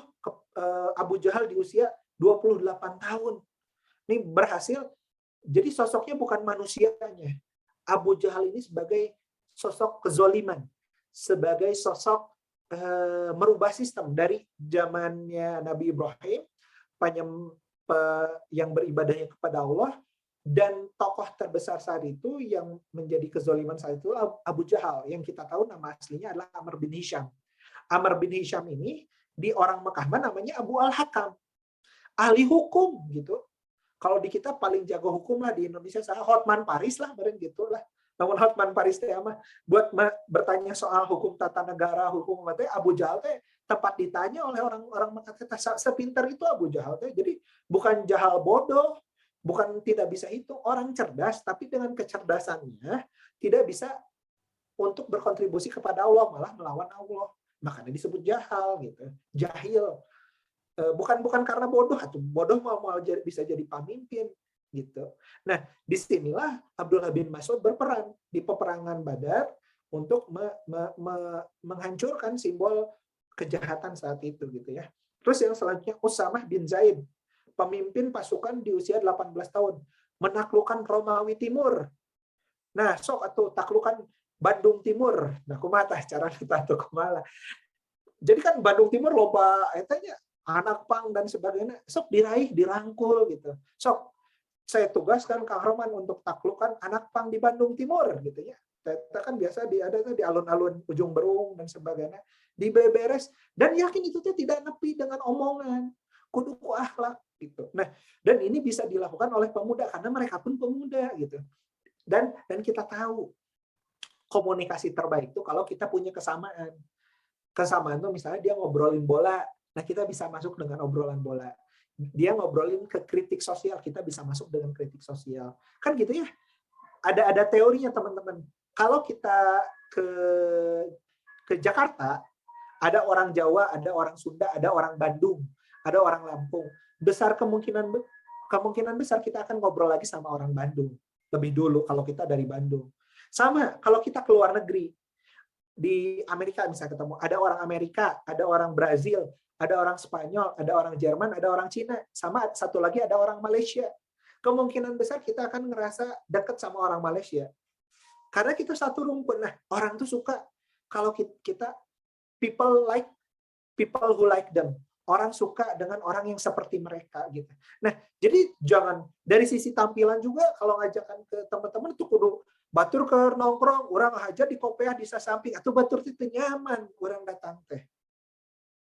Abu Jahal di usia 28 tahun. Ini berhasil, jadi sosoknya bukan manusianya. Abu Jahal ini sebagai sosok kezoliman, sebagai sosok merubah sistem dari zamannya Nabi Ibrahim, yang beribadahnya kepada Allah, dan tokoh terbesar saat itu yang menjadi kezoliman saat itu Abu Jahal, yang kita tahu nama aslinya adalah Amr bin Hisham. Amr bin Hisham ini di orang Mekah namanya Abu Al-Hakam, ahli hukum gitu. Kalau di kita paling jago hukum lah di Indonesia, saya Hotman Paris lah, bareng gitulah. Namun Hotman Paris teh mah buat bertanya soal hukum tata negara, hukum teh Abu Jahal teh tempat ditanya oleh orang-orang Mekah teh sepintar itu Abu Jahal teh. Jadi bukan jahal bodoh, bukan tidak bisa itu, orang cerdas tapi dengan kecerdasannya tidak bisa untuk berkontribusi kepada Allah, malah melawan Allah. Makanya disebut jahal gitu, jahil. Bukan karena bodoh, atau bodoh mau bisa jadi pemimpin gitu. Nah, disinilah Abdullah bin Mas'ud berperan di peperangan Badar untuk menghancurkan simbol kejahatan saat itu gitu ya. Terus yang selanjutnya Usamah bin Zaid, pemimpin pasukan di usia 18 tahun, menaklukkan Romawi Timur. Nah, sok atau taklukan Bandung Timur. Nah, kumaha tah cara ditatu kumaha. Jadi kan Bandung Timur loba etanya anak pang dan sebagainya. Sok diraih, dirangkul gitu. Sok saya tugaskan Kang Roman untuk taklukan anak pang di Bandung Timur gitu ya. Kita kan biasa ada di alun-alun Ujung Berung dan sebagainya. Dibeberes dan yakin itu tidak nepi dengan omongan. Kudu ku akhlak gitu. Nah, dan ini bisa dilakukan oleh pemuda karena mereka pun pemuda gitu. Dan kita tahu komunikasi terbaik itu kalau kita punya kesamaan. Kesamaan itu misalnya dia ngobrolin bola, nah kita bisa masuk dengan obrolan bola. Dia ngobrolin ke kritik sosial, kita bisa masuk dengan kritik sosial. Kan gitu ya. Ada teorinya teman-teman. Kalau kita ke Jakarta, ada orang Jawa, ada orang Sunda, ada orang Bandung, ada orang Lampung. Kemungkinan besar kita akan ngobrol lagi sama orang Bandung lebih dulu kalau kita dari Bandung. Sama kalau kita keluar negeri, di Amerika misalnya ketemu, ada orang Amerika, ada orang Brazil, ada orang Spanyol, ada orang Jerman, ada orang Cina, sama satu lagi ada orang Malaysia. Kemungkinan besar kita akan ngerasa dekat sama orang Malaysia. Karena kita satu rumpun. Nah, orang tuh suka kalau kita people who like them. Orang suka dengan orang yang seperti mereka gitu. Nah, jadi jangan dari sisi tampilan juga kalau ngajakan ke teman-teman itu kudu batur ke nongkrong, orang aja di kopiah di samping atau batur itu nyaman orang datang teh.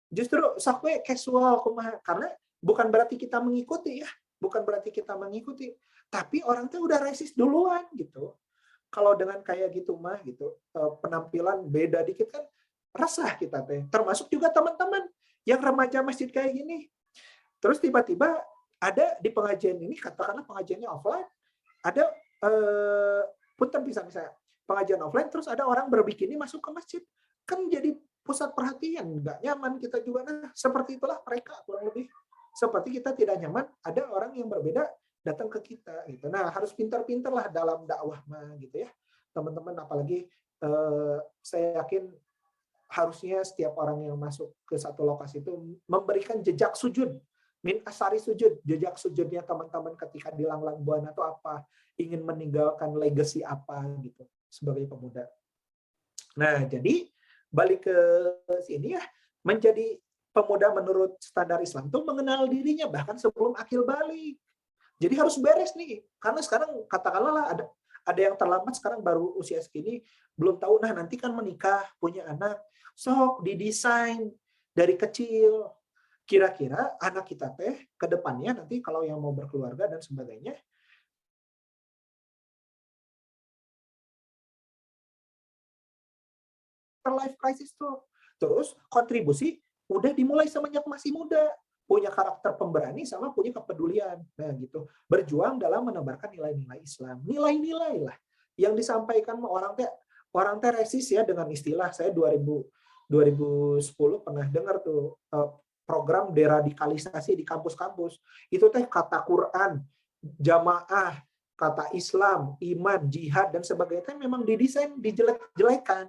Justru sakwe casual kumaha karena bukan berarti kita mengikuti ya, bukan berarti kita mengikuti, tapi orang tuh udah resist duluan gitu. Kalau dengan kayak gitu mah gitu, penampilan beda dikit kan resah kita teh. Termasuk juga teman-teman yang remaja masjid kayak gini. Terus tiba-tiba ada di pengajian ini, katakanlah pengajiannya offline, ada punten bisa pengajian offline, terus ada orang berbikini masuk ke masjid, kan jadi pusat perhatian, nggak nyaman kita juga. Nah, seperti itulah mereka kurang lebih. Seperti kita tidak nyaman, ada orang yang berbeda datang ke kita. Gitu. Nah, harus pintar-pintar lah dalam dakwah mah, gitu ya, teman-teman. Apalagi saya yakin harusnya setiap orang yang masuk ke satu lokasi itu memberikan jejak sujud. Min asari sujud, jejak sujudnya teman-teman ketika di Langlang Buana itu apa, ingin meninggalkan legacy apa gitu sebagai pemuda. Nah, jadi balik ke sini ya, menjadi pemuda menurut standar Islam itu mengenal dirinya bahkan sebelum akil balik. Jadi harus beres nih, karena sekarang katakanlah ada yang terlambat sekarang baru usia segini belum tahu. Nah, nanti kan menikah, punya anak, sok didesain dari kecil. Kira-kira anak kita teh ke depannya nanti kalau yang mau berkeluarga dan sebagainya, life crisis tuh. Terus kontribusi udah dimulai semenjak masih muda, punya karakter pemberani sama punya kepedulian. Nah, gitu. Berjuang dalam menebarkan nilai-nilai Islam. Nilai-nilai lah yang disampaikan orang teh resist ya dengan istilah. Saya 2010 pernah dengar tuh program deradikalisasi di kampus-kampus. Itu teh kata Quran, jamaah, kata Islam, iman, jihad dan sebagainya memang didesain dijelek-jelekan.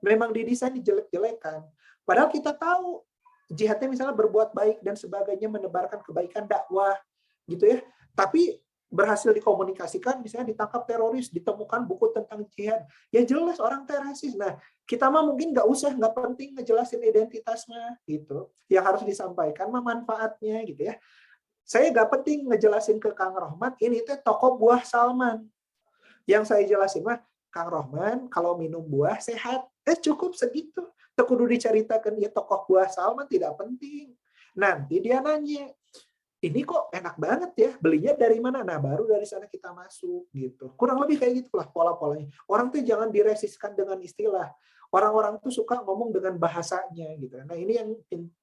Memang didesain dijelek-jelekan. Padahal kita tahu jihadnya misalnya berbuat baik dan sebagainya, menebarkan kebaikan, dakwah gitu ya. Tapi berhasil dikomunikasikan, misalnya ditangkap teroris, ditemukan buku tentang jihad. Ya jelas orang teroris. Nah, kita mah mungkin nggak penting ngejelasin identitasnya gitu. Yang harus disampaikan mah manfaatnya gitu ya. Saya nggak penting ngejelasin ke Kang Rohman, ini teh toko buah Salman. Yang saya jelasin mah, Kang Rohman kalau minum buah sehat. Cukup segitu. Kudu diceritakan ya tokoh buah Salman tidak penting. Nanti dia nanya, ini kok enak banget ya, belinya dari mana? Nah, baru dari sana kita masuk gitu. Kurang lebih kayak gitulah pola-polanya. Orang tuh jangan diresiskan dengan istilah. Orang-orang tuh suka ngomong dengan bahasanya gitu. Nah, ini yang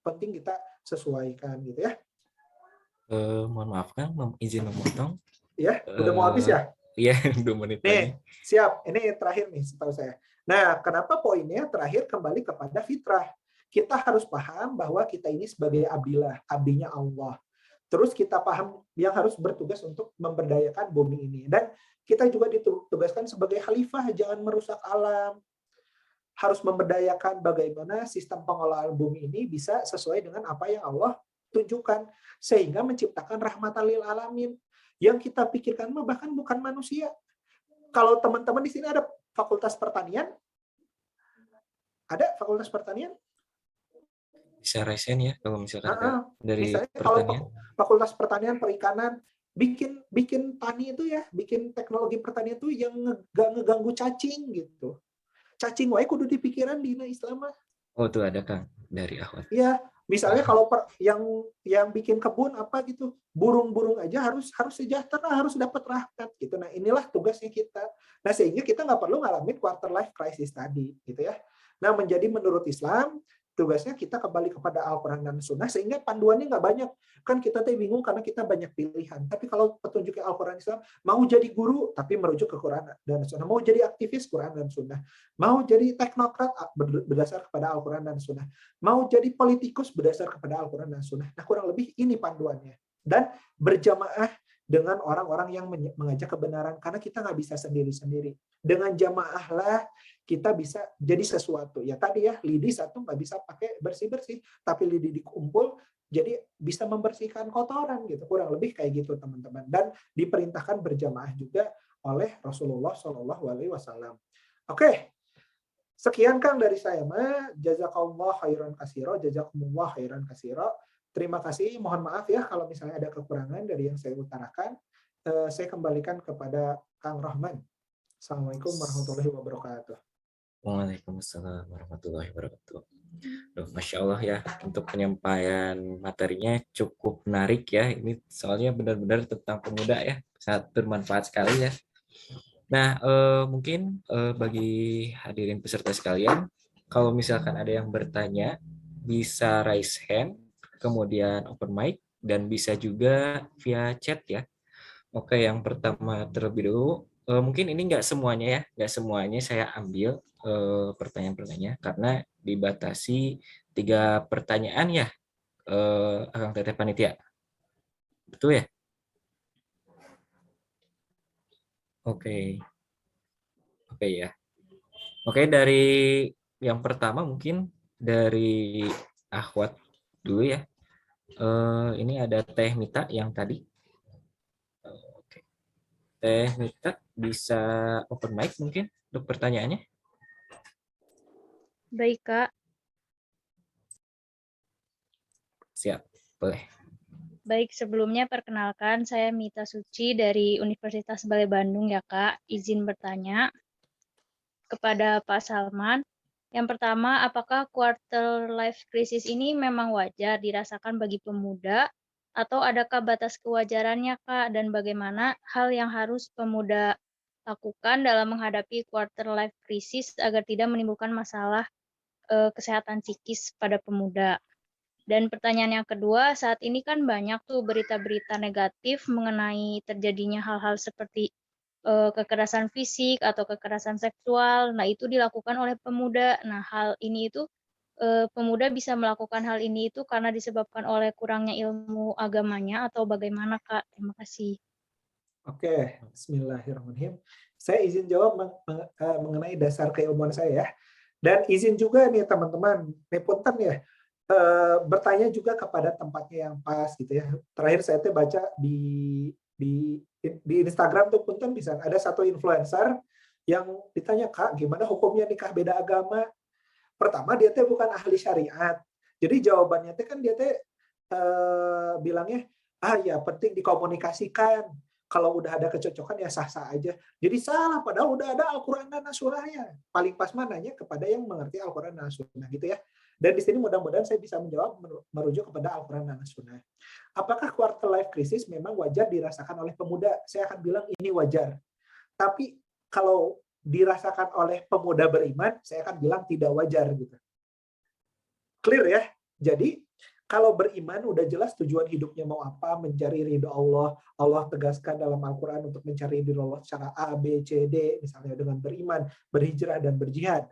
penting kita sesuaikan gitu ya. Mohon maaf Kang, izin memotong. Ya, udah mau habis ya? Iya, 2 menit lagi. Nih, siap. Ini terakhir nih setahu saya. Nah, kenapa poinnya terakhir kembali kepada fitrah? Kita harus paham bahwa kita ini sebagai abdillah, abdinya Allah. Terus kita paham yang harus bertugas untuk memberdayakan bumi ini. Dan kita juga ditugaskan sebagai khalifah, jangan merusak alam. Harus memberdayakan bagaimana sistem pengelolaan bumi ini bisa sesuai dengan apa yang Allah tunjukkan. Sehingga menciptakan rahmatan lil alamin. Yang kita pikirkan mah bahkan bukan manusia. Kalau teman-teman di sini ada fakultas pertanian? Ada fakultas pertanian? Bisa resen ya kalau misalkan dari misalnya pertanian. Kalau fakultas pertanian perikanan bikin tani itu ya, bikin teknologi pertanian itu yang nggak ngeganggu cacing gitu. Cacing wae kudu dipikiran dina Islam mah. Oh, tuh ada Kang dari Ahwat. Iya, misalnya kalau yang bikin kebun apa gitu, burung-burung aja harus sejahtera, harus dapat rahmat gitu. Nah, inilah tugasnya kita. Nah, sehingga kita nggak perlu ngalamin quarter life crisis tadi gitu ya. Nah, menjadi menurut Islam tugasnya kita kembali kepada Al-Quran dan Sunnah, sehingga panduannya nggak banyak. Kan kita tuh bingung karena kita banyak pilihan. Tapi kalau petunjuknya Al-Quran Islam, mau jadi guru, tapi merujuk ke Quran dan Sunnah. Mau jadi aktivis, Quran dan Sunnah. Mau jadi teknokrat, berdasar kepada Al-Quran dan Sunnah. Mau jadi politikus, berdasar kepada Al-Quran dan Sunnah. Nah, kurang lebih ini panduannya. Dan berjamaah dengan orang-orang yang mengajak kebenaran, karena kita nggak bisa sendiri-sendiri. Dengan jamaah lah kita bisa jadi sesuatu. Ya tadi ya, lidi satu nggak bisa pakai bersih-bersih, tapi lidi dikumpul jadi bisa membersihkan kotoran gitu. Kurang lebih kayak gitu teman-teman. Dan diperintahkan berjamaah juga oleh Rasulullah Shallallahu Alaihi Wasallam. Oke, sekian Kang dari saya mah. Jazakallah khairan katsira, jazakumullah khairan katsira. Terima kasih. Mohon maaf ya kalau misalnya ada kekurangan dari yang saya utarakan. Saya kembalikan kepada Kang Rahman. Assalamualaikum warahmatullahi wabarakatuh. Waalaikumsalam warahmatullahi wabarakatuh. Duh, Masya Allah ya, untuk penyampaian materinya cukup menarik ya. Ini soalnya benar-benar tentang pemuda ya, sangat bermanfaat sekali ya. Nah, mungkin bagi hadirin peserta sekalian, kalau misalkan ada yang bertanya, bisa raise hand, kemudian open mic, dan bisa juga via chat ya. Oke, yang pertama terlebih dulu, mungkin ini nggak semuanya ya, nggak semuanya saya ambil pertanyaan-pertanyaannya karena dibatasi 3 pertanyaan ya, Akang Teteh Panitia. Betul ya? Oke, oke ya. Oke, dari yang pertama mungkin dari Akhwat dulu ya. Ini ada Teh Mita yang tadi. Oke. Teh Mita bisa open mic mungkin untuk pertanyaannya? Baik, Kak. Siap, boleh. Baik, sebelumnya perkenalkan saya Mita Suci dari Universitas Balai Bandung ya, Kak. Izin bertanya kepada Pak Salman. Yang pertama, apakah quarter life crisis ini memang wajar dirasakan bagi pemuda atau adakah batas kewajarannya, Kak? Dan bagaimana hal yang harus pemuda lakukan dalam menghadapi quarter life crisis agar tidak menimbulkan masalah kesehatan psikis pada pemuda? Dan pertanyaan yang kedua, saat ini kan banyak tuh berita-berita negatif mengenai terjadinya hal-hal seperti kekerasan fisik atau kekerasan seksual. Nah, itu dilakukan oleh pemuda. Nah, hal ini itu pemuda bisa melakukan hal ini itu karena disebabkan oleh kurangnya ilmu agamanya atau bagaimana, Kak? Terima kasih. Oke, bismillahirrahmanirrahim. Saya izin jawab mengenai dasar keilmuan saya ya. Dan izin juga nih teman-teman, punten ya, bertanya juga kepada tempatnya yang pas gitu ya. Terakhir saya tuh baca di Instagram tuh punten bisa ada satu influencer yang ditanya, Kak, gimana hukumnya nikah beda agama? Pertama dia tuh bukan ahli syariat. Jadi jawabannya tuh kan dia tuh bilangnya, ya penting dikomunikasikan. Kalau udah ada kecocokan ya sah-sah aja. Jadi salah, padahal udah ada Al-Quran dan As-Sunnahnya. Paling pas mananya kepada yang mengerti Al-Quran dan As-Sunnah gitu ya. Dan di sini mudah-mudahan saya bisa menjawab merujuk kepada Al-Quran dan As-Sunnah. Apakah quarter life crisis memang wajar dirasakan oleh pemuda? Saya akan bilang ini wajar. Tapi kalau dirasakan oleh pemuda beriman, saya akan bilang tidak wajar gitu. Clear ya? Jadi kalau beriman udah jelas tujuan hidupnya mau apa, mencari ridho Allah. Allah tegaskan dalam Al-Quran untuk mencari ridho Allah secara A, B, C, D, misalnya dengan beriman, berhijrah, dan berjihad.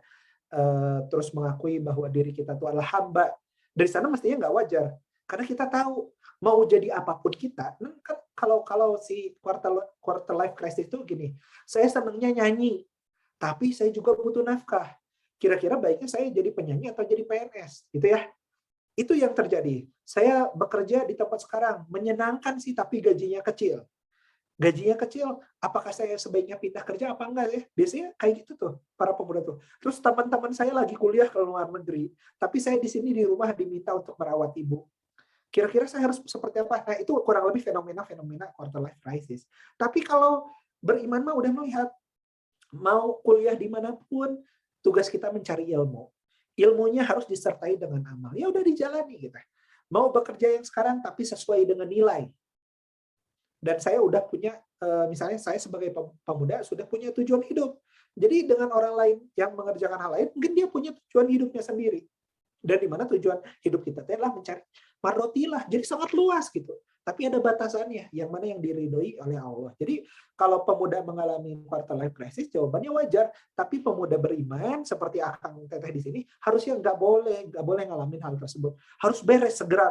Terus mengakui bahwa diri kita itu adalah hamba. Dari sana mestinya nggak wajar. Karena kita tahu, mau jadi apapun kita, kan kalau si quarter life crisis itu gini, saya senangnya nyanyi, tapi saya juga butuh nafkah. Kira-kira baiknya saya jadi penyanyi atau jadi PNS, gitu ya. Itu yang terjadi. Saya bekerja di tempat sekarang, menyenangkan sih, tapi gajinya kecil. Gajinya kecil, apakah saya sebaiknya pindah kerja apa enggak ya? Biasanya kayak gitu tuh, para pemuda tuh. Terus teman-teman saya lagi kuliah ke luar negeri, tapi saya di sini di rumah diminta untuk merawat ibu. Kira-kira saya harus seperti apa? Nah, itu kurang lebih fenomena-fenomena quarter life crisis. Tapi kalau beriman mah udah melihat, mau kuliah dimanapun, tugas kita mencari ilmu. Ilmunya harus disertai dengan amal. Ya udah dijalani gitu. Mau bekerja yang sekarang tapi sesuai dengan nilai. Dan saya udah punya, misalnya saya sebagai pemuda sudah punya tujuan hidup. Jadi dengan orang lain yang mengerjakan hal lain, mungkin dia punya tujuan hidupnya sendiri. Dan di mana tujuan hidup kita adalah mencari marrotilah. Jadi sangat luas gitu. Tapi ada batasannya, yang mana yang diridhoi oleh Allah. Jadi kalau pemuda mengalami quarter life crisis, jawabannya wajar. Tapi pemuda beriman, seperti Akang Teteh di sini, harusnya nggak boleh ngalamin hal tersebut. Harus beres segera.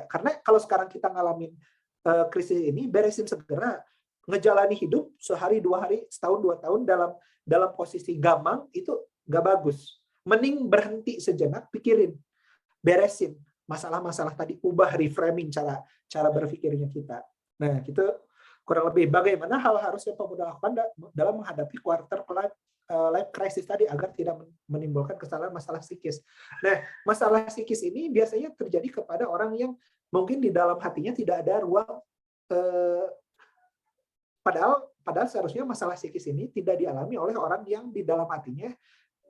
Karena kalau sekarang kita ngalamin krisis ini, beresin segera. ngejalani hidup sehari 2 hari, setahun 2 tahun dalam posisi gamang itu nggak bagus. Mending berhenti sejenak, pikirin, beresin masalah-masalah tadi, ubah reframing cara berpikirnya kita. Nah, itu kurang lebih bagaimana hal harusnya pemuda lakukan dalam menghadapi quarter life crisis tadi agar tidak menimbulkan kesalahan masalah psikis. Nah, masalah psikis ini biasanya terjadi kepada orang yang mungkin di dalam hatinya tidak ada ruang, padahal seharusnya masalah psikis ini tidak dialami oleh orang yang di dalam hatinya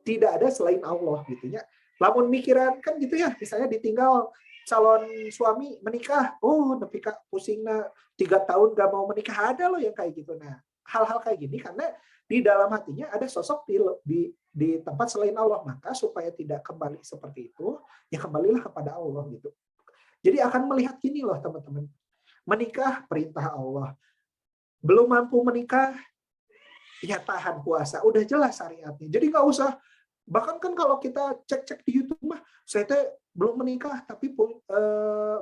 tidak ada selain Allah gitu ya. Lamun mikiran kan gitu ya, misalnya ditinggal calon suami menikah, nepi ka pusingna 3 tahun gak mau menikah, ada loh yang kayak gitu. Nah, hal-hal kayak gini karena di dalam hatinya ada sosok di tempat selain Allah, maka supaya tidak kembali seperti itu, ya kembalilah kepada Allah gitu. Jadi akan melihat gini loh teman-teman, menikah perintah Allah, belum mampu menikah, ya tahan puasa, udah jelas syariatnya. Jadi nggak usah, bahkan kan kalau kita cek-cek di YouTube mah, saya teh belum menikah tapi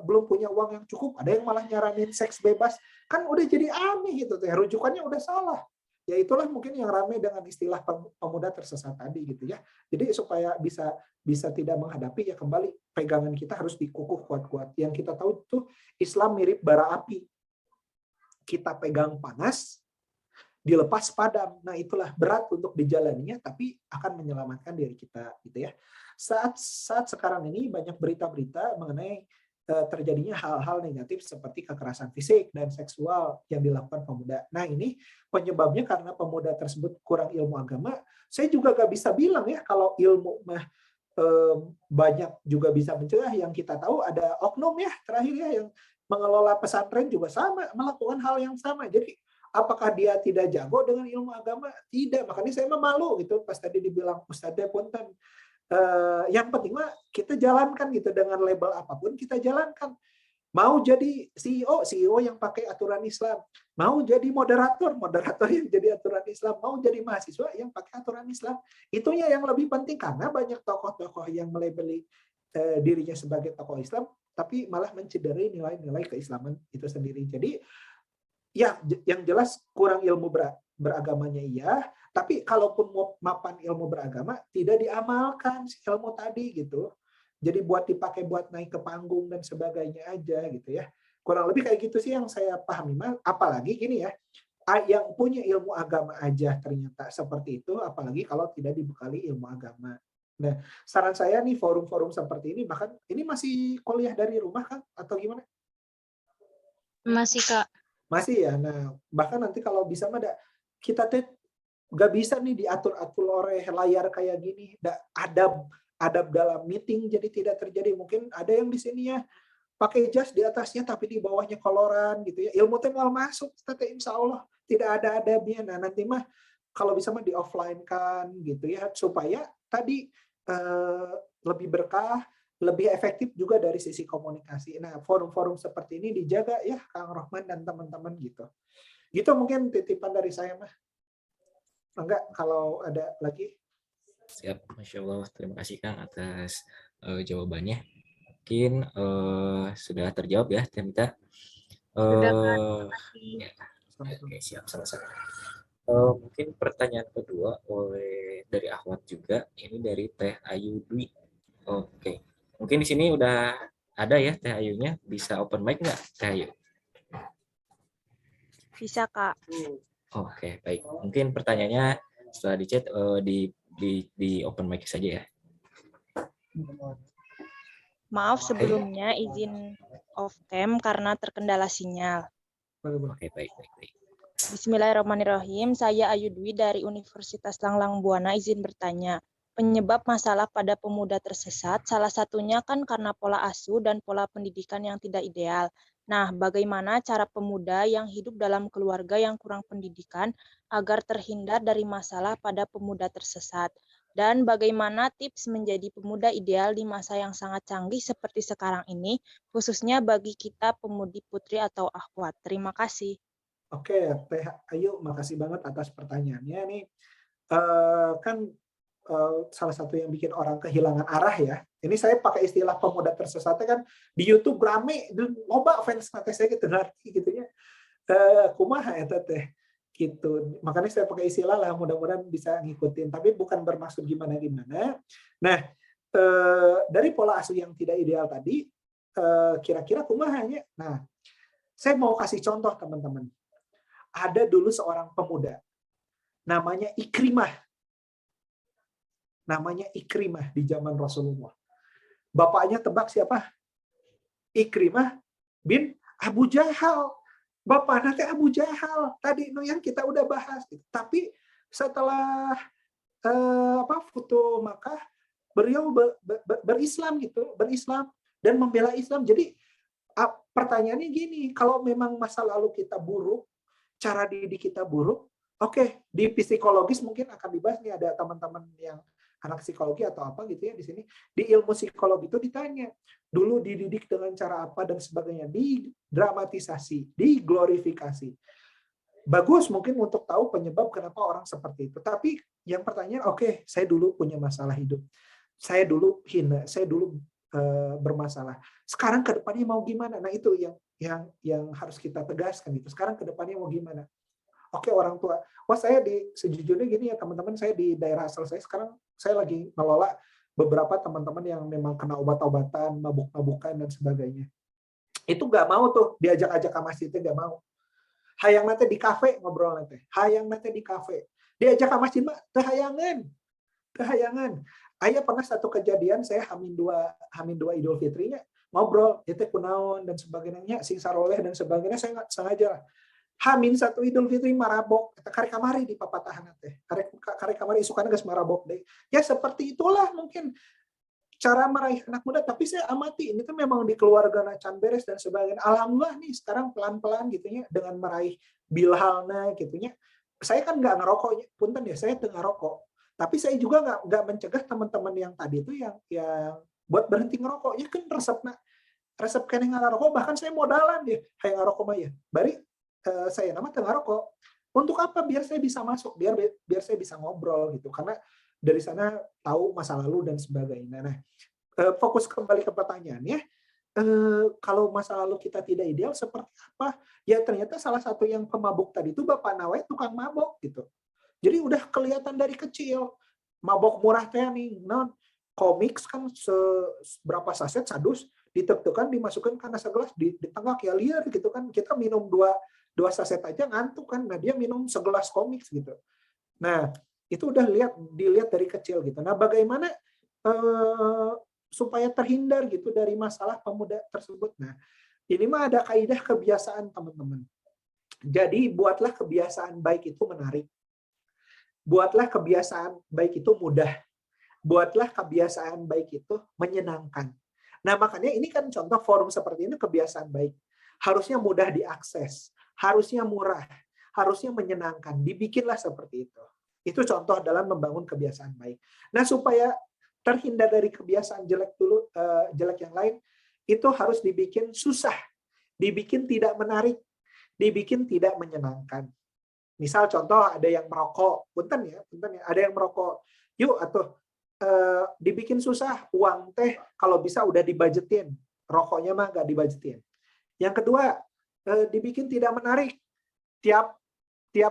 belum punya uang yang cukup, ada yang malah nyaranin seks bebas, kan udah jadi aneh gitu teh, rujukannya udah salah. Ya itulah mungkin yang ramai dengan istilah pemuda tersesat tadi gitu ya. Jadi supaya bisa tidak menghadapi, ya kembali pegangan kita harus dikukuh kuat-kuat. Yang kita tahu tuh Islam mirip bara api. Kita pegang panas, dilepas padam. Nah, itulah berat untuk dijalaninya, tapi akan menyelamatkan diri kita gitu ya. Saat sekarang ini banyak berita-berita mengenai terjadinya hal-hal negatif seperti kekerasan fisik dan seksual yang dilakukan pemuda. Nah, ini penyebabnya karena pemuda tersebut kurang ilmu agama. Saya juga gak bisa bilang ya kalau ilmu mah banyak juga bisa mencegah. Yang kita tahu ada oknum ya terakhir ya yang mengelola pesantren juga sama, melakukan hal yang sama. Jadi apakah dia tidak jago dengan ilmu agama? Tidak. Makanya saya mah malu gitu pas tadi dibilang Ustadznya punten. Yang penting mah kita jalankan gitu dengan label apapun kita jalankan. Mau jadi CEO yang pakai aturan Islam, mau jadi moderator yang jadi aturan Islam, mau jadi mahasiswa yang pakai aturan Islam. Itunya yang lebih penting karena banyak tokoh-tokoh yang melabeli dirinya sebagai tokoh Islam tapi malah mencederai nilai-nilai keislaman itu sendiri. Jadi ya yang jelas kurang ilmu beragamanya iya, tapi kalaupun mau mapan ilmu beragama tidak diamalkan si ilmu tadi gitu. Jadi buat dipakai buat naik ke panggung dan sebagainya aja gitu ya. Kurang lebih kayak gitu sih yang saya pahami. Apalagi gini ya, yang punya ilmu agama aja ternyata seperti itu, apalagi kalau tidak dibekali ilmu agama. Nah, saran saya nih forum-forum seperti ini, bahkan ini masih kuliah dari rumah kan atau gimana? Masih, Kak. Masih ya. Nah, bahkan nanti kalau bisa mah kita tuh nggak bisa nih diatur-atur oleh layar kayak gini. Adab dalam meeting jadi tidak terjadi. Mungkin ada yang di sini ya pakai jas di atasnya tapi di bawahnya koloran gitu ya. Ilmu teh mau masuk, tapi insya Allah tidak ada adabnya. Nah, nanti mah kalau bisa mah di offline kan gitu ya supaya tadi lebih berkah, lebih efektif juga dari sisi komunikasi. Nah, forum-forum seperti ini dijaga ya Kang Rohman dan teman-teman gitu. Gitu mungkin titipan dari saya mah. Enggak, kalau ada lagi. Siap, Masya Allah. Terima kasih Kang atas jawabannya. Mungkin sudah terjawab ya, Temita. Sudah, Kak. Terima kasih. Ya. Oke, siap, sama-sama. Mungkin pertanyaan kedua dari Ahmad juga. Ini dari Teh Ayu Dwi. Oke, mungkin di sini udah ada ya Teh Ayunya. Bisa open mic nggak, Teh Ayu? Bisa, Kak. Oke, baik. Mungkin pertanyaannya setelah di chat di open mic saja ya. Maaf sebelumnya izin off cam karena terkendala sinyal. Oke, baik. Bismillahirrahmanirrahim. Saya Ayu Dwi dari Universitas Langlang Buana izin bertanya. Penyebab masalah pada pemuda tersesat salah satunya kan karena pola asuh dan pola pendidikan yang tidak ideal. Nah, bagaimana cara pemuda yang hidup dalam keluarga yang kurang pendidikan agar terhindar dari masalah pada pemuda tersesat? Dan bagaimana tips menjadi pemuda ideal di masa yang sangat canggih seperti sekarang ini, khususnya bagi kita pemudi putri atau akhwat? Terima kasih. Oke, Teh Ayu, makasih banget atas pertanyaannya nih. Kan salah satu yang bikin orang kehilangan arah ya. Ini saya pakai istilah pemuda tersesat kan di YouTube rame, loba fans nanti saya gitu ngerti gitu ya. kumaha eta teh gitu. Makanya saya pakai istilah lah, mudah-mudahan bisa ngikutin, tapi bukan bermaksud gimana-gimana. Nah, dari pola asuh yang tidak ideal tadi, kira-kira kumahanya. Nah, saya mau kasih contoh teman-teman. Ada dulu seorang pemuda, namanya Ikrimah. Namanya Ikrimah di zaman Rasulullah. Bapaknya tebak siapa? Ikrimah bin Abu Jahal. Bapaknya teh Abu Jahal. Tadi yang kita udah bahas. Tapi setelah Futuh Makkah, beliau berislam gitu, berislam dan membela Islam. Jadi pertanyaannya gini, kalau memang masa lalu kita buruk, cara didik kita buruk, oke, di psikologis mungkin akan dibahas nih, ada teman-teman yang anak psikologi atau apa gitu ya di sini. Di ilmu psikologi itu ditanya, dulu dididik dengan cara apa dan sebagainya, didramatisasi, diglorifikasi. Bagus mungkin untuk tahu penyebab kenapa orang seperti itu. Tapi yang pertanyaan, oke, saya dulu punya masalah hidup. Saya dulu hina, saya dulu bermasalah. Sekarang ke depannya mau gimana? Nah, itu yang harus kita tegaskan gitu. Sekarang ke depannya mau gimana? Oke, orang tua. Wah, saya sejujurnya gini ya, teman-teman, saya di daerah asal saya sekarang saya lagi ngelola beberapa teman-teman yang memang kena obat-obatan, mabuk-mabukan dan sebagainya. Itu nggak mau tuh diajak-ajak ke masjid, nggak mau. Hayang nanti di kafe ngobrol nanti. Hayang nanti di kafe. Diajak ke masjid mah tehayangan. Ayah pernah satu kejadian, saya Hamin 2 Idul Fitrinya ngobrol, itu kunaon dan sebagainya, sing saroleh dan sebagainya, saya nggak sengaja. Hamin 1 Idul Fitri marabok, kata kare kamari di papatahan teh. Kare kamari isukan geus marabok deh. Ya seperti itulah mungkin cara meraih anak muda, tapi saya amati ini tuh memang di keluarga can beres dan sebagainya. Alhamdulillah nih sekarang pelan-pelan gitunya dengan meraih bilhalna gitunya. Saya kan nggak ngerokok, punten ya, saya tengah rokok. Tapi saya juga nggak mencegah teman-teman yang tadi itu yang buat berhenti ngerokok. Ya kan resep kene ngerokok, bahkan saya modalan dia, kayak ngerokok mah ya. Bari saya nama tengah rokok. Untuk apa? Biar saya bisa masuk, biar saya bisa ngobrol gitu. Karena dari sana tahu masa lalu dan sebagainya. Nah, fokus kembali ke pertanyaannya. Kalau masa lalu kita tidak ideal seperti apa? Ya ternyata salah satu yang pemabuk tadi itu Bapak Nawai tukang mabok gitu. Jadi udah kelihatan dari kecil. Mabok murah teh nih, komik kan seberapa saset sadus ditek-tekan dimasukkan karena segelas ditengak ya liar gitu kan. Kita minum dua saset aja ngantuk kan. Nah, dia minum segelas komik gitu. Nah, itu udah dilihat dari kecil gitu. Nah, bagaimana supaya terhindar gitu dari masalah pemuda tersebut? Nah, ini mah ada kaidah kebiasaan teman-teman. Jadi buatlah kebiasaan baik itu menarik. Buatlah kebiasaan baik itu mudah. Buatlah kebiasaan baik itu menyenangkan. Nah, makanya ini kan contoh forum seperti ini kebiasaan baik. Harusnya mudah diakses, harusnya murah, harusnya menyenangkan. Dibikinlah seperti itu. Itu contoh dalam membangun kebiasaan baik. Nah, supaya terhindar dari kebiasaan jelek yang lain, itu harus dibikin susah, dibikin tidak menarik, dibikin tidak menyenangkan. Misal contoh ada yang merokok, punten ya, ada yang merokok. Yuk atau dibikin susah, uang teh kalau bisa udah dibajetin, rokoknya mah nggak dibajetin. Yang kedua, dibikin tidak menarik. Tiap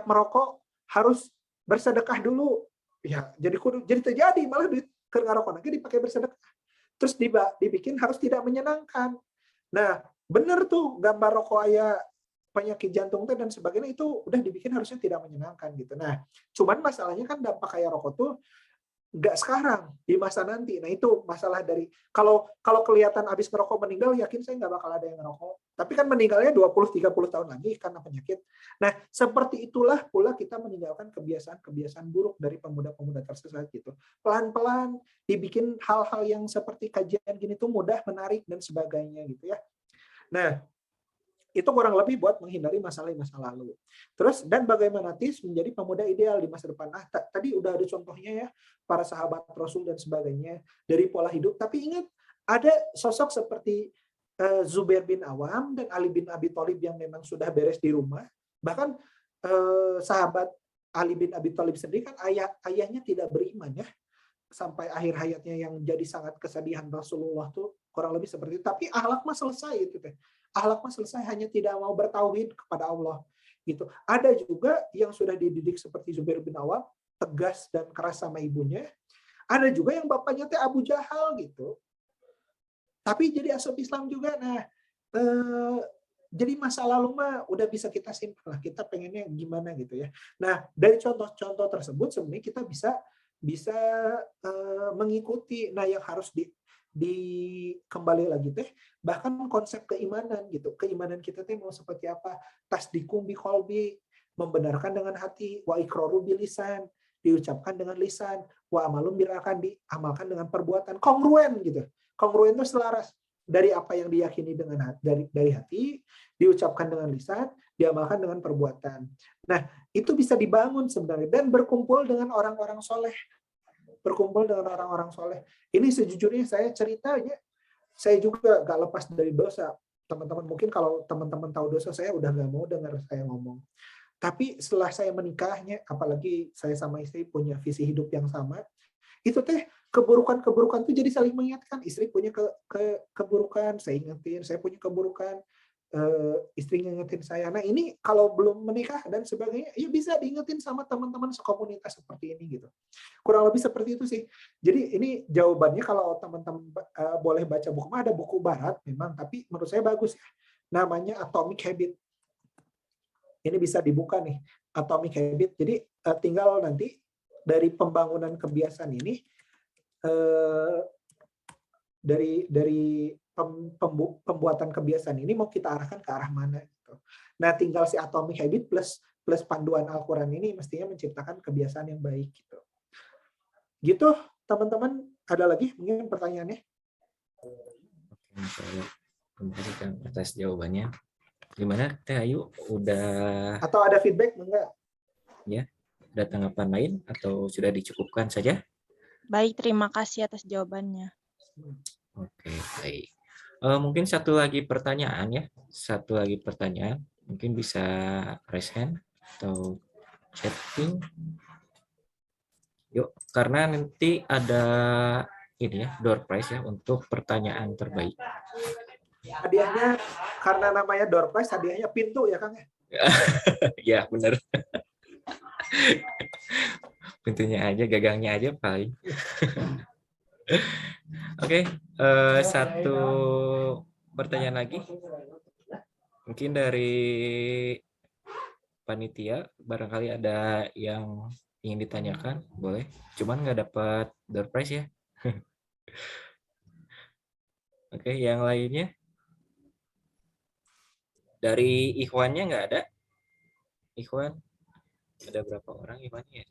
merokok harus bersedekah dulu. Ya, jadi terjadi malah duit keur ngarokok lagi dipakai bersedekah. Terus dibikin harus tidak menyenangkan. Nah, bener tuh gambar rokok aya penyakit jantung dan sebagainya itu udah dibikin harusnya tidak menyenangkan gitu. Nah, cuman masalahnya kan dampak kayak rokok tuh nggak sekarang, di masa nanti. Nah, itu masalah dari kalau kelihatan habis ngerokok meninggal, yakin saya nggak bakal ada yang ngerokok. Tapi kan meninggalnya 20-30 tahun lagi karena penyakit. Nah, seperti itulah pula kita meninggalkan kebiasaan-kebiasaan buruk dari pemuda-pemuda tersesat gitu. Pelan-pelan dibikin hal-hal yang seperti kajian gini tuh mudah, menarik dan sebagainya gitu ya. Nah, itu kurang lebih buat menghindari masalah masa lalu. Terus, dan bagaimana Tis menjadi pemuda ideal di masa depan. Tadi udah ada contohnya ya, para sahabat Rasul dan sebagainya, dari pola hidup. Tapi ingat, ada sosok seperti Zubair bin Awam dan Ali bin Abi Thalib yang memang sudah beres di rumah. Bahkan sahabat Ali bin Abi Thalib sendiri kan ayahnya tidak beriman ya. Sampai akhir hayatnya yang jadi sangat kesedihan Rasulullah tuh kurang lebih seperti itu. Tapi akhlak mah selesai itu teh. akhlak mah selesai, hanya tidak mau bertauhid kepada Allah. Gitu. Ada juga yang sudah dididik seperti Zubair bin Awam, tegas dan keras sama ibunya. Ada juga yang bapaknya teh Abu Jahal gitu. Tapi jadi asup Islam juga. Nah, jadi masa lalu mah udah bisa kita simpan lah. Kita pengennya gimana gitu ya. Nah, dari contoh-contoh tersebut sebenarnya kita bisa mengikuti. Nah, yang harus kembali lagi teh, bahkan konsep keimanan gitu. Keimanan kita teh mau seperti apa? Tasdiqum bi qalbi, membenarkan dengan hati, wa iqraru bil lisan, diucapkan dengan lisan, wa amalum bil arkan, diamalkan dengan perbuatan. Kongruen gitu. Kongruen itu selaras dari apa yang diyakini dengan dari hati, diucapkan dengan lisan, diamalkan dengan perbuatan. Nah, itu bisa dibangun sebenarnya dan berkumpul dengan orang-orang soleh. Berkumpul dengan orang-orang soleh. Ini sejujurnya saya ceritanya, saya juga gak lepas dari dosa. Teman-teman, mungkin kalau teman-teman tahu dosa saya udah gak mau dengar saya ngomong. Tapi setelah saya menikahnya, apalagi saya sama istri punya visi hidup yang sama, itu teh keburukan-keburukan itu jadi saling mengingatkan. Istri punya keburukan, saya ingetin, saya punya keburukan, istri ngingetin saya. Nah, ini kalau belum menikah dan sebagainya, ya bisa diingetin sama teman-teman sekomunitas seperti ini gitu. Kurang lebih seperti itu sih. Jadi ini jawabannya kalau teman-teman boleh baca buku, ada buku barat memang, tapi menurut saya bagus ya. Namanya Atomic Habit. Ini bisa dibuka nih, Atomic Habit. Jadi tinggal nanti dari pembangunan kebiasaan ini, dari pembuatan kebiasaan ini mau kita arahkan ke arah mana gitu. Nah, tinggal si Atomic Habit plus panduan Al-Qur'an ini mestinya menciptakan kebiasaan yang baik gitu. Gitu, teman-teman, ada lagi mungkin pertanyaannya? Oke, saya memberikan atas jawabannya. Gimana Teh Ayu, udah Atau ada feedback enggak? ya? Ada tanggapan lain atau sudah dicukupkan saja? Baik, terima kasih atas jawabannya. Oke, baik. Mungkin satu lagi pertanyaan ya. Satu lagi pertanyaan. Mungkin bisa raise hand atau chatting. Yuk, karena nanti ada ini ya, door prize ya untuk pertanyaan terbaik. Hadiahnya karena namanya door prize, hadiahnya pintu ya Kang ya? Ya, benar. Pintunya aja, gagangnya aja paling. Oke, satu pertanyaan lagi. Mungkin dari panitia, barangkali ada yang ingin ditanyakan, boleh. Cuman nggak dapat door prize ya. Oke, yang lainnya. Dari Ikhwannya nggak ada? Ikhwan, ada berapa orang Ikhwannya?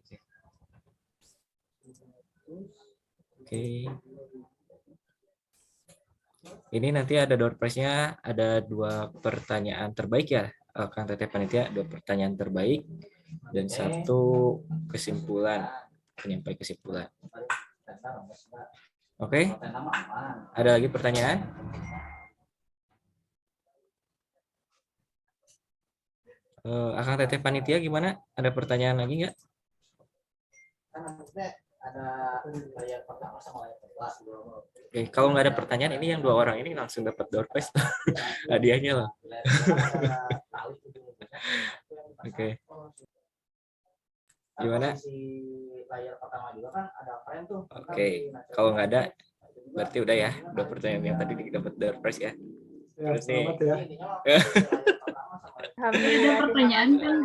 Oke. Ini nanti ada door prize-nya, ada 2 pertanyaan terbaik ya, Kang Teteh Panitia, 2 pertanyaan terbaik dan 1 kesimpulan, penyampai kesimpulan. Oke. Ada lagi pertanyaan? Akang Teteh Panitia gimana? Ada pertanyaan lagi nggak? Oke, kalau nggak ada pertanyaan, ini yang 2 orang ini langsung dapat door prize hadiahnya loh. Oke. Gimana? Oke, kalau nggak ada, berarti udah ya. 2 pertanyaan yang tadi dapat door prize ya. Ya, Terus nih. selamat ya. Ada pertanyaan kan?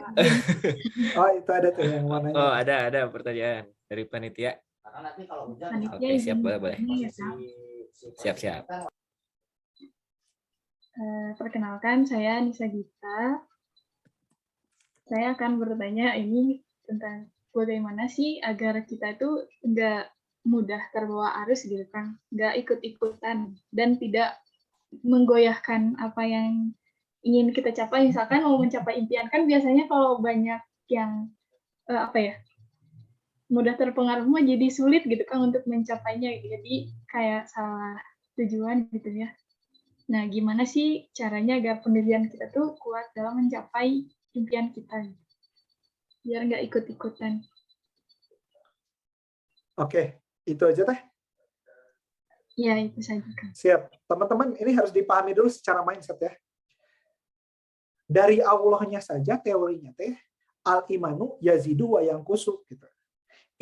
Oh, itu ada tuh yang mana? Oh, ada pertanyaan dari panitia. Panitia Oke, siap, izin boleh. bertanya ya, Kak. Siap. Perkenalkan, saya Nisa Gita. Saya akan bertanya ini tentang bagaimana sih agar kita itu nggak mudah terbawa arus gitu kan, nggak ikut-ikutan dan tidak menggoyahkan apa yang ingin kita capai. Misalkan mau mencapai impian kan biasanya kalau banyak yang mudah terpengaruh mah jadi sulit gitu kan untuk mencapainya, jadi kayak salah tujuan gitu ya. Nah, gimana sih caranya agar pendirian kita tuh kuat dalam mencapai impian kita biar nggak ikut-ikutan? Oke, itu aja Teh. Ya, itu saja kan. Siap. Teman-teman, ini harus dipahami dulu secara mindset ya. dari Allahnya saja teorinya teh al imanu yazidu wa yanqusu gitu.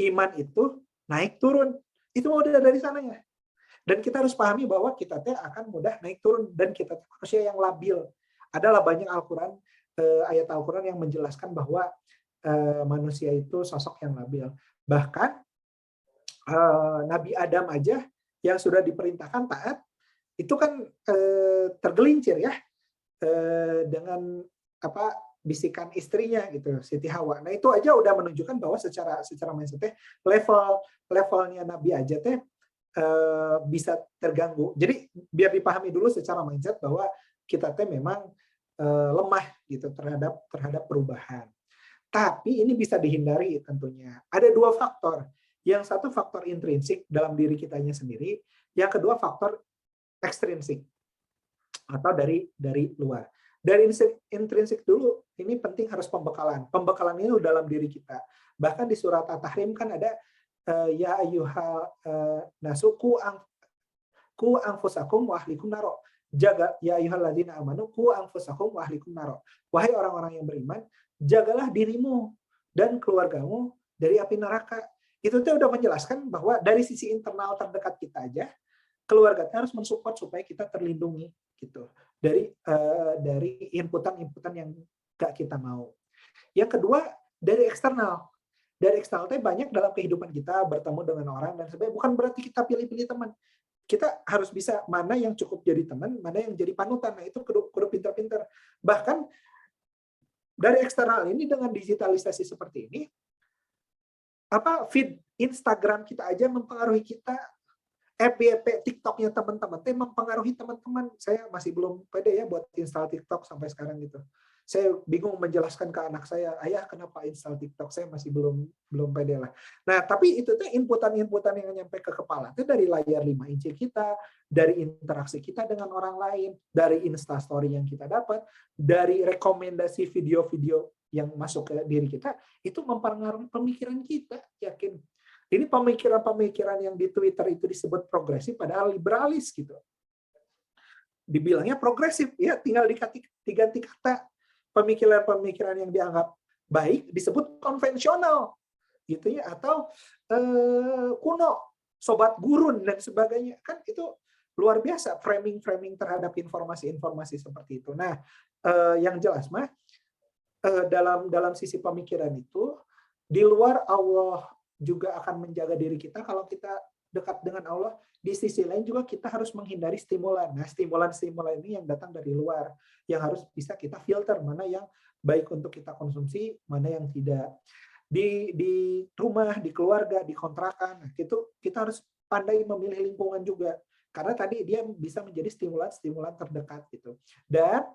Iman itu naik turun. Itu udah dari sananya. Dan kita harus pahami bahwa kita teh akan mudah naik turun dan kita teh manusia yang labil. Adalah banyak Al-Qur'an ayat Al-Qur'an yang menjelaskan bahwa manusia itu sosok yang labil. Bahkan Nabi Adam aja yang sudah diperintahkan taat itu kan tergelincir ya dengan bisikan istrinya gitu, Siti Hawa. Nah itu aja udah menunjukkan bahwa secara mindset levelnya Nabi aja teh bisa terganggu. Jadi biar dipahami dulu secara mindset bahwa kita teh memang lemah gitu terhadap perubahan. Tapi ini bisa dihindari tentunya. Ada dua faktor. Yang satu faktor intrinsik dalam diri kitanya sendiri, yang kedua faktor ekstrinsik atau dari luar. Dari intrinsik dulu, ini penting harus pembekalan. Pembekalan ini dalam diri kita. Bahkan di surat At-Tahrim kan ada ya ayyuhal nasu ku anfusakum wa ahlikum naro. Jaga ya ayyuhalladzina amanu ku anfusakum wa ahlikum naro. Wahai orang-orang yang beriman, jagalah dirimu dan keluargamu dari api neraka. Itu tuh udah menjelaskan bahwa dari sisi internal terdekat kita aja, keluarga harus mensupport supaya kita terlindungi gitu dari inputan yang gak kita mau. Yang kedua dari eksternal. Dari eksternal itu banyak dalam kehidupan kita bertemu dengan orang dan sebagainya. Bukan berarti kita pilih-pilih teman. Kita harus bisa mana yang cukup jadi teman, mana yang jadi panutan. Nah itu kudu pintar-pintar. Bahkan dari eksternal ini dengan digitalisasi seperti ini, feed Instagram kita aja mempengaruhi kita, FYP TikToknya teman-teman, mempengaruhi teman-teman. Saya masih belum pede ya buat install TikTok sampai sekarang gitu. Saya bingung menjelaskan ke anak saya, ayah kenapa install TikTok? Saya masih belum pede lah. Nah, tapi itu tuh inputan yang nyampe ke kepala itu dari layar 5 inci kita, dari interaksi kita dengan orang lain, dari Instastory yang kita dapat, dari rekomendasi video-video yang masuk ke diri kita, itu mempengaruhi pemikiran kita, yakin. Ini pemikiran-pemikiran yang di Twitter itu disebut progresif, padahal liberalis gitu. Dibilangnya progresif, ya tinggal diganti kata. Pemikiran-pemikiran yang dianggap baik disebut konvensional, gitu ya, atau kuno, sobat gurun dan sebagainya. Kan itu luar biasa framing terhadap informasi-informasi seperti itu. Nah, yang jelas mah dalam sisi pemikiran itu, di luar Allah juga akan menjaga diri kita kalau kita dekat dengan Allah. Di sisi lain juga kita harus menghindari stimulan. Nah, stimulan ini yang datang dari luar, yang harus bisa kita filter mana yang baik untuk kita konsumsi, mana yang tidak. Di rumah, di keluarga, di kontrakan, nah, itu kita harus pandai memilih lingkungan juga. Karena tadi dia bisa menjadi stimulan terdekat gitu. Dan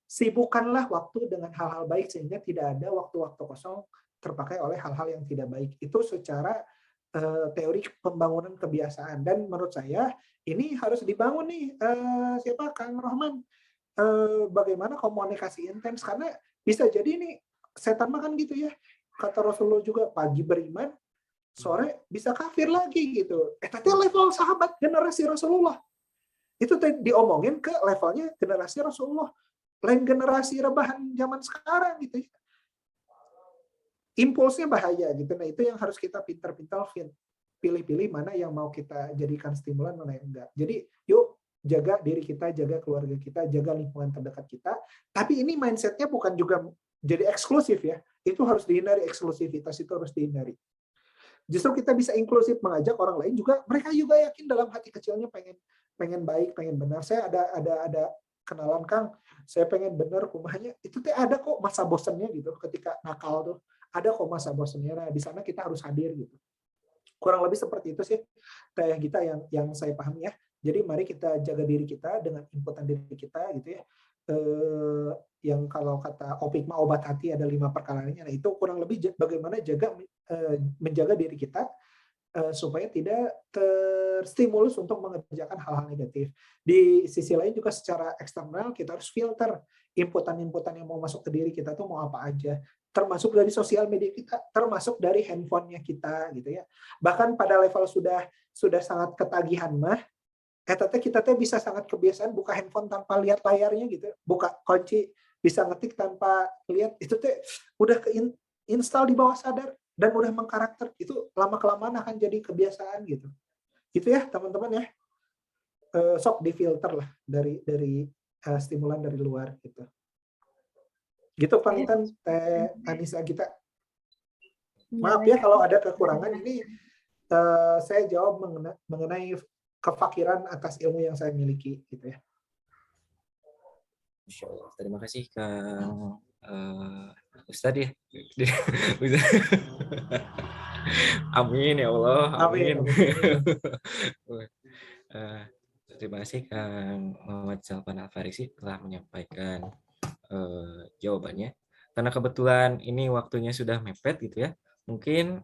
sibukkanlah waktu dengan hal-hal baik sehingga tidak ada waktu-waktu kosong terpakai oleh hal-hal yang tidak baik. Itu secara teori pembangunan kebiasaan. Dan menurut saya ini harus dibangun nih Kang Rohman, bagaimana komunikasi intens, karena bisa jadi nih setan makan gitu ya, kata Rasulullah juga, pagi beriman, sore bisa kafir lagi gitu. Tapi level sahabat generasi Rasulullah itu diomongin ke levelnya generasi Rasulullah, lain generasi rebahan zaman sekarang gitu ya. Impulsnya bahaya gitu. Nah, itu yang harus kita pintar-pintar pilih-pilih mana yang mau kita jadikan stimulan, mana yang enggak. Jadi, yuk jaga diri kita, jaga keluarga kita, jaga lingkungan terdekat kita. Tapi ini mindset-nya bukan juga jadi eksklusif ya. Itu harus dihindari, eksklusivitas itu harus dihindari. Justru kita bisa inklusif, mengajak orang lain juga, mereka juga yakin dalam hati kecilnya pengen baik, pengen benar. Saya ada kenalan Kang, saya pengen benar rumahnya. Itu tuh ada kok masa bosannya gitu ketika nakal tuh. Ada kok masa bosannya. Nah, di sana kita harus hadir gitu. Kurang lebih seperti itu sih kayak kita yang saya pahami ya. Jadi mari kita jaga diri kita dengan inputan diri kita gitu ya. Yang kalau kata Opik mah obat hati ada 5 perkaranya. Nah, itu kurang lebih bagaimana menjaga diri kita supaya tidak terstimulus untuk mengerjakan hal-hal negatif. Di sisi lain juga secara eksternal kita harus filter inputan-inputan yang mau masuk ke diri kita tuh mau apa aja, termasuk dari sosial media kita, termasuk dari handphonenya kita gitu ya. Bahkan pada level sudah sangat ketagihan mah, kita bisa sangat kebiasaan buka handphone tanpa lihat layarnya gitu, buka kunci bisa ngetik tanpa lihat, itu teh udah install di bawah sadar dan udah mengkarakter, itu lama-kelamaan akan jadi kebiasaan gitu. Gitu ya teman-teman ya. Sok difilter lah dari stimulan dari luar gitu. Gitu Pantan Teh Anissa Gita. Maaf ya kalau ada kekurangan, ini saya jawab mengenai kefakiran atas ilmu yang saya miliki gitu ya. Masya Allah. Terima kasih Kang Ustadz ya. Amin ya Allah. Amin. Terima kasih Kang Muhammad Salman Al-Farisi telah menyampaikan jawabannya. Karena kebetulan ini waktunya sudah mepet gitu ya. Mungkin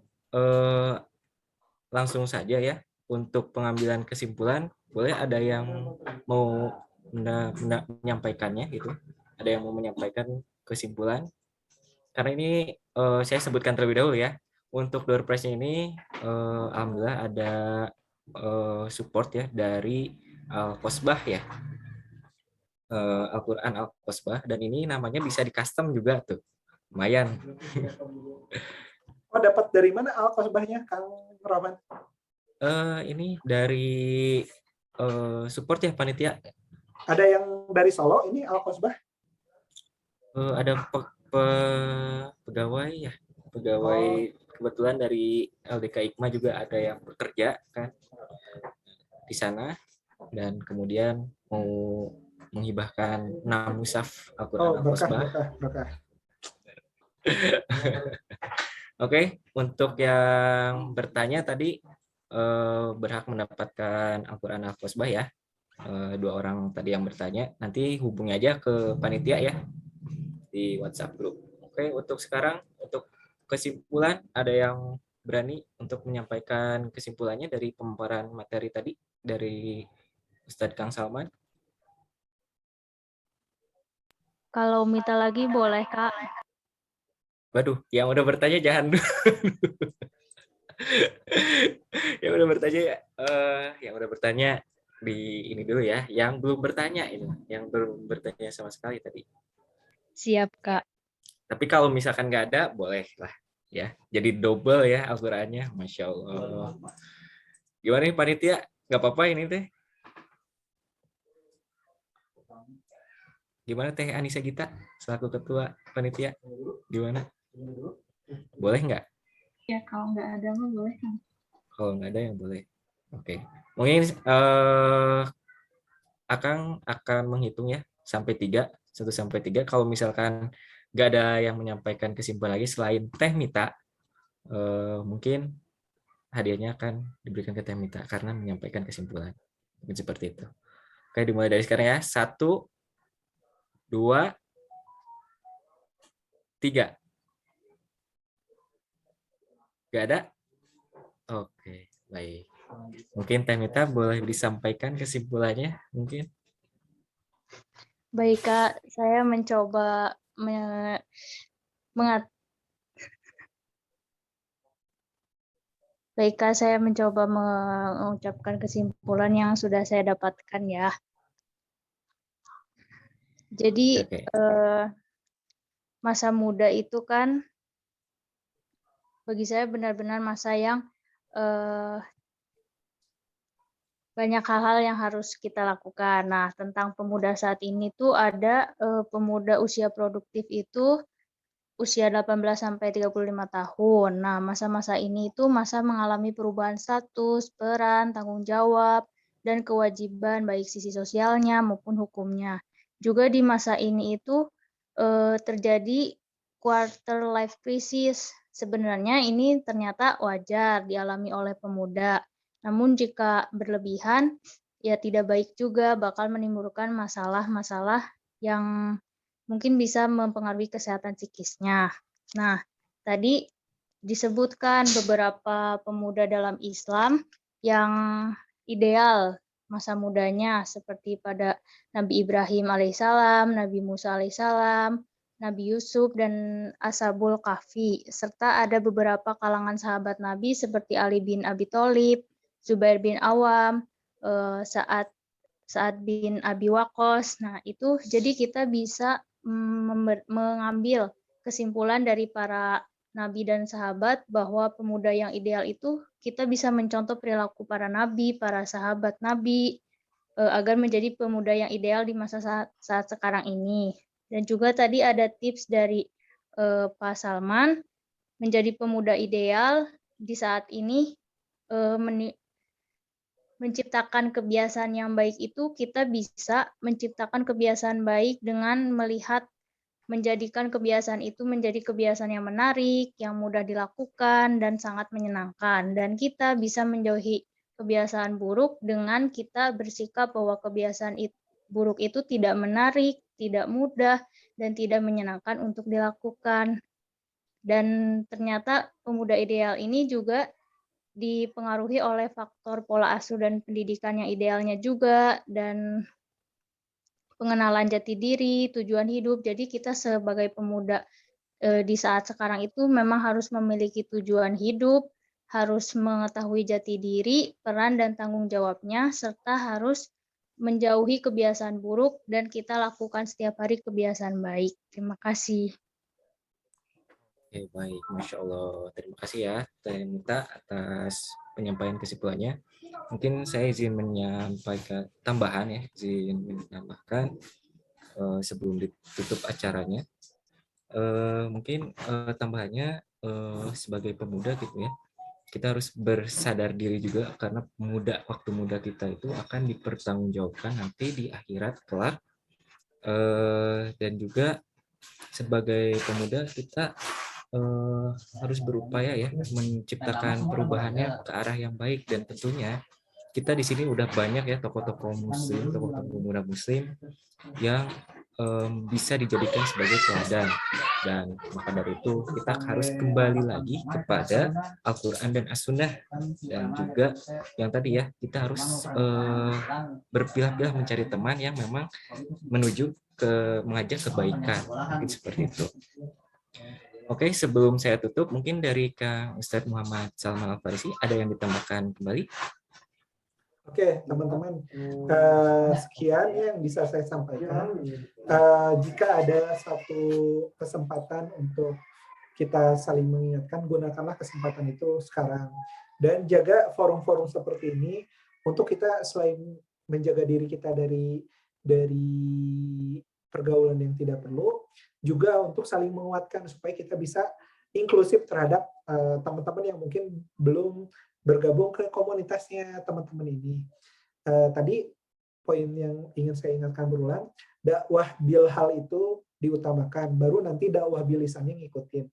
langsung saja ya untuk pengambilan kesimpulan. Boleh ada yang mau menyampaikannya gitu? Ada yang mau menyampaikan kesimpulan? Karena ini saya sebutkan terlebih dahulu ya. Untuk door prize ini alhamdulillah ada support ya dari Al-Qosbah ya. Al-Quran Al-Qosbah, dan ini namanya bisa di custom juga tuh. Lumayan. Oh, dapat dari mana Al-Qosbahnya Kang Roman? Ini dari support ya panitia. Ada yang dari Solo ini Al-Qosbah? Ada pegawai ya, pegawai kebetulan dari LDK Ikma juga ada yang bekerja kan di sana, dan kemudian mau menghibahkan 6 mushaf Al-Quran Al-Qosbah. Berkah. Oke, untuk yang bertanya tadi berhak mendapatkan Al-Quran Al-Qosbah ya. 2 orang tadi yang bertanya, nanti hubungi aja ke panitia ya di WhatsApp grup. Oke, untuk sekarang untuk kesimpulan, ada yang berani untuk menyampaikan kesimpulannya dari pemaparan materi tadi dari Ustadz Kang Salman? Kalau minta lagi boleh, Kak. Waduh, yang udah bertanya jangan dulu. Yang udah bertanya yang udah bertanya di ini dulu ya. Yang belum bertanya ini, yang belum bertanya sama sekali tadi. Siap, Kak. Tapi kalau misalkan nggak ada, boleh lah ya. Jadi double ya Al-Qur'annya, Masya Allah. Gimana nih panitia? Nggak apa-apa ini teh? Gimana Teh Anissa Gita selaku ketua panitia? Gimana? Boleh nggak? Ya, kalau nggak ada mah boleh, Kak. Kalau nggak ada yang boleh. Oke. Mungkin Akang akan menghitung ya sampai 3, 1 sampai 3. Kalau misalkan nggak ada yang menyampaikan kesimpulan lagi selain Teh Mita, mungkin hadiahnya akan diberikan ke Teh Mita karena menyampaikan kesimpulan. Mungkin seperti itu. Oke, dimulai dari sekarang ya. 1, 2, 3. Gak ada? Oke, baik. Mungkin Teh Mita boleh disampaikan kesimpulannya mungkin? Baik, Kak. Saya mencoba Baik, Kak, saya mencoba mengucapkan kesimpulan yang sudah saya dapatkan ya. Jadi masa muda itu kan bagi saya benar-benar masa yang banyak hal-hal yang harus kita lakukan. Nah, tentang pemuda saat ini tuh ada pemuda usia produktif itu usia 18 sampai 35 tahun. Nah, masa-masa ini itu masa mengalami perubahan status, peran, tanggung jawab, dan kewajiban baik sisi sosialnya maupun hukumnya. Juga di masa ini itu terjadi quarter life crisis. Sebenarnya ini ternyata wajar dialami oleh pemuda. Namun jika berlebihan, ya tidak baik juga, bakal menimbulkan masalah-masalah yang mungkin bisa mempengaruhi kesehatan psikisnya. Nah, tadi disebutkan beberapa pemuda dalam Islam yang ideal masa mudanya seperti pada Nabi Ibrahim alaihissalam, Nabi Musa alaihissalam, Nabi Yusuf, dan Ashabul Kahfi, serta ada beberapa kalangan sahabat Nabi seperti Ali bin Abi Thalib, Zubair bin Awam, Sa'ad bin Abi Waqqas. Nah, itu jadi kita bisa mengambil kesimpulan dari para nabi dan sahabat bahwa pemuda yang ideal itu kita bisa mencontoh perilaku para nabi, para sahabat nabi, agar menjadi pemuda yang ideal di masa saat sekarang ini. Dan juga tadi ada tips dari Pak Salman, menjadi pemuda ideal di saat ini menciptakan kebiasaan yang baik itu kita bisa menciptakan kebiasaan baik dengan menjadikan kebiasaan itu menjadi kebiasaan yang menarik, yang mudah dilakukan, dan sangat menyenangkan. Dan kita bisa menjauhi kebiasaan buruk dengan kita bersikap bahwa kebiasaan buruk itu tidak menarik, tidak mudah, dan tidak menyenangkan untuk dilakukan. Dan ternyata pemuda ideal ini juga dipengaruhi oleh faktor pola asuh dan pendidikan yang idealnya juga, dan pengenalan jati diri, tujuan hidup. Jadi kita sebagai pemuda di saat sekarang itu memang harus memiliki tujuan hidup, harus mengetahui jati diri, peran dan tanggung jawabnya, serta harus menjauhi kebiasaan buruk dan kita lakukan setiap hari kebiasaan baik. Terima kasih. Oke, baik. Masya Allah. Terima kasih ya, Teh Mita, atas penyampaian kesimpulannya. Mungkin saya izin menyampaikan tambahan ya, izin menambahkan sebelum ditutup acaranya. Mungkin tambahannya sebagai pemuda gitu ya, kita harus bersadar diri juga karena waktu muda kita itu akan dipertanggungjawabkan nanti di akhirat kelak. Dan juga sebagai pemuda kita harus berupaya ya menciptakan perubahannya ke arah yang baik, dan tentunya kita di sini udah banyak ya tokoh-tokoh muslim, tokoh-tokoh muda muslim yang bisa dijadikan sebagai teladan, dan maka dari itu kita harus kembali lagi kepada Al-Quran dan As-Sunnah, dan juga yang tadi ya kita harus berpilah-pilah mencari teman yang memang menuju mengajak kebaikan, mungkin seperti itu. Oke, sebelum saya tutup, mungkin dari Kang Ustadz Muhammad Salman Al-Farisi ada yang ditambahkan kembali? Oke, teman-teman, sekian yang bisa saya sampaikan. Jika ada satu kesempatan untuk kita saling mengingatkan, gunakanlah kesempatan itu sekarang. Dan jaga forum-forum seperti ini untuk kita selain menjaga diri kita dari pergaulan yang tidak perlu, juga untuk saling menguatkan supaya kita bisa inklusif terhadap teman-teman yang mungkin belum bergabung ke komunitasnya teman-teman ini. Tadi poin yang ingin saya ingatkan berulang, dakwah bil hal itu diutamakan, baru nanti dakwah bil lisannya ngikutin.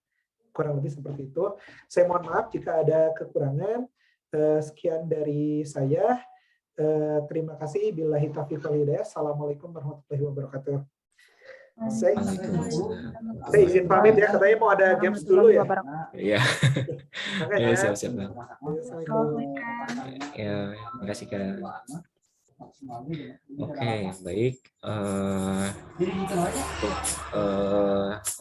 Kurang lebih seperti itu. Saya mohon maaf jika ada kekurangan. Sekian dari saya. Terima kasih. Billahi taufiq wal hidayah. Assalamualaikum warahmatullahi wabarakatuh. Saya izin pamit ya, katanya mau ada games dulu ya. Iya. Ya, siap-siap. Ya, terima kasih Kak. Oke, baik. Untuk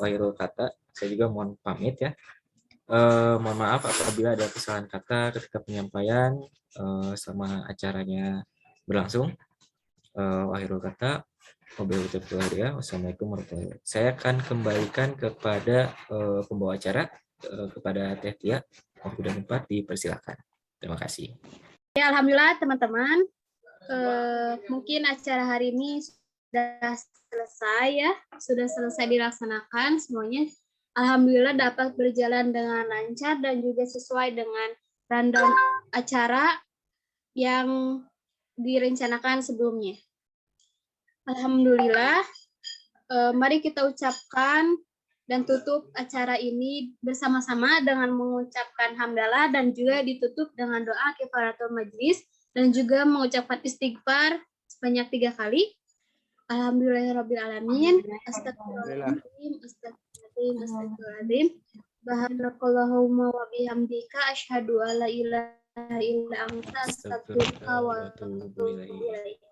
akhirul kata, saya juga mohon pamit ya. Mohon maaf apabila ada kesalahan kata ketika penyampaian selama acaranya berlangsung. Akhirul kata, wassalamualaikum warahmatullahi wabarakatuh. Saya akan kembalikan kepada pembawa acara, kepada Teh Tia, waktu dan tempat dipersilakan. Terima kasih. Ya, alhamdulillah teman-teman. Mungkin acara hari ini sudah selesai ya, sudah selesai dilaksanakan semuanya. Alhamdulillah dapat berjalan dengan lancar dan juga sesuai dengan rundown acara yang direncanakan sebelumnya. Alhamdulillah, mari kita ucapkan dan tutup acara ini bersama-sama dengan mengucapkan hamdalah dan juga ditutup dengan doa kifaratul majlis dan juga mengucapkan istighfar sebanyak 3 kali. Alhamdulillahirrabbilalamin. Astagfirullahaladzim. Astagfirullahaladzim. Subhanakallahumma wa bihamdika asyhadu alla ilaha illa anta astaghfiruka wa atubu ilaik.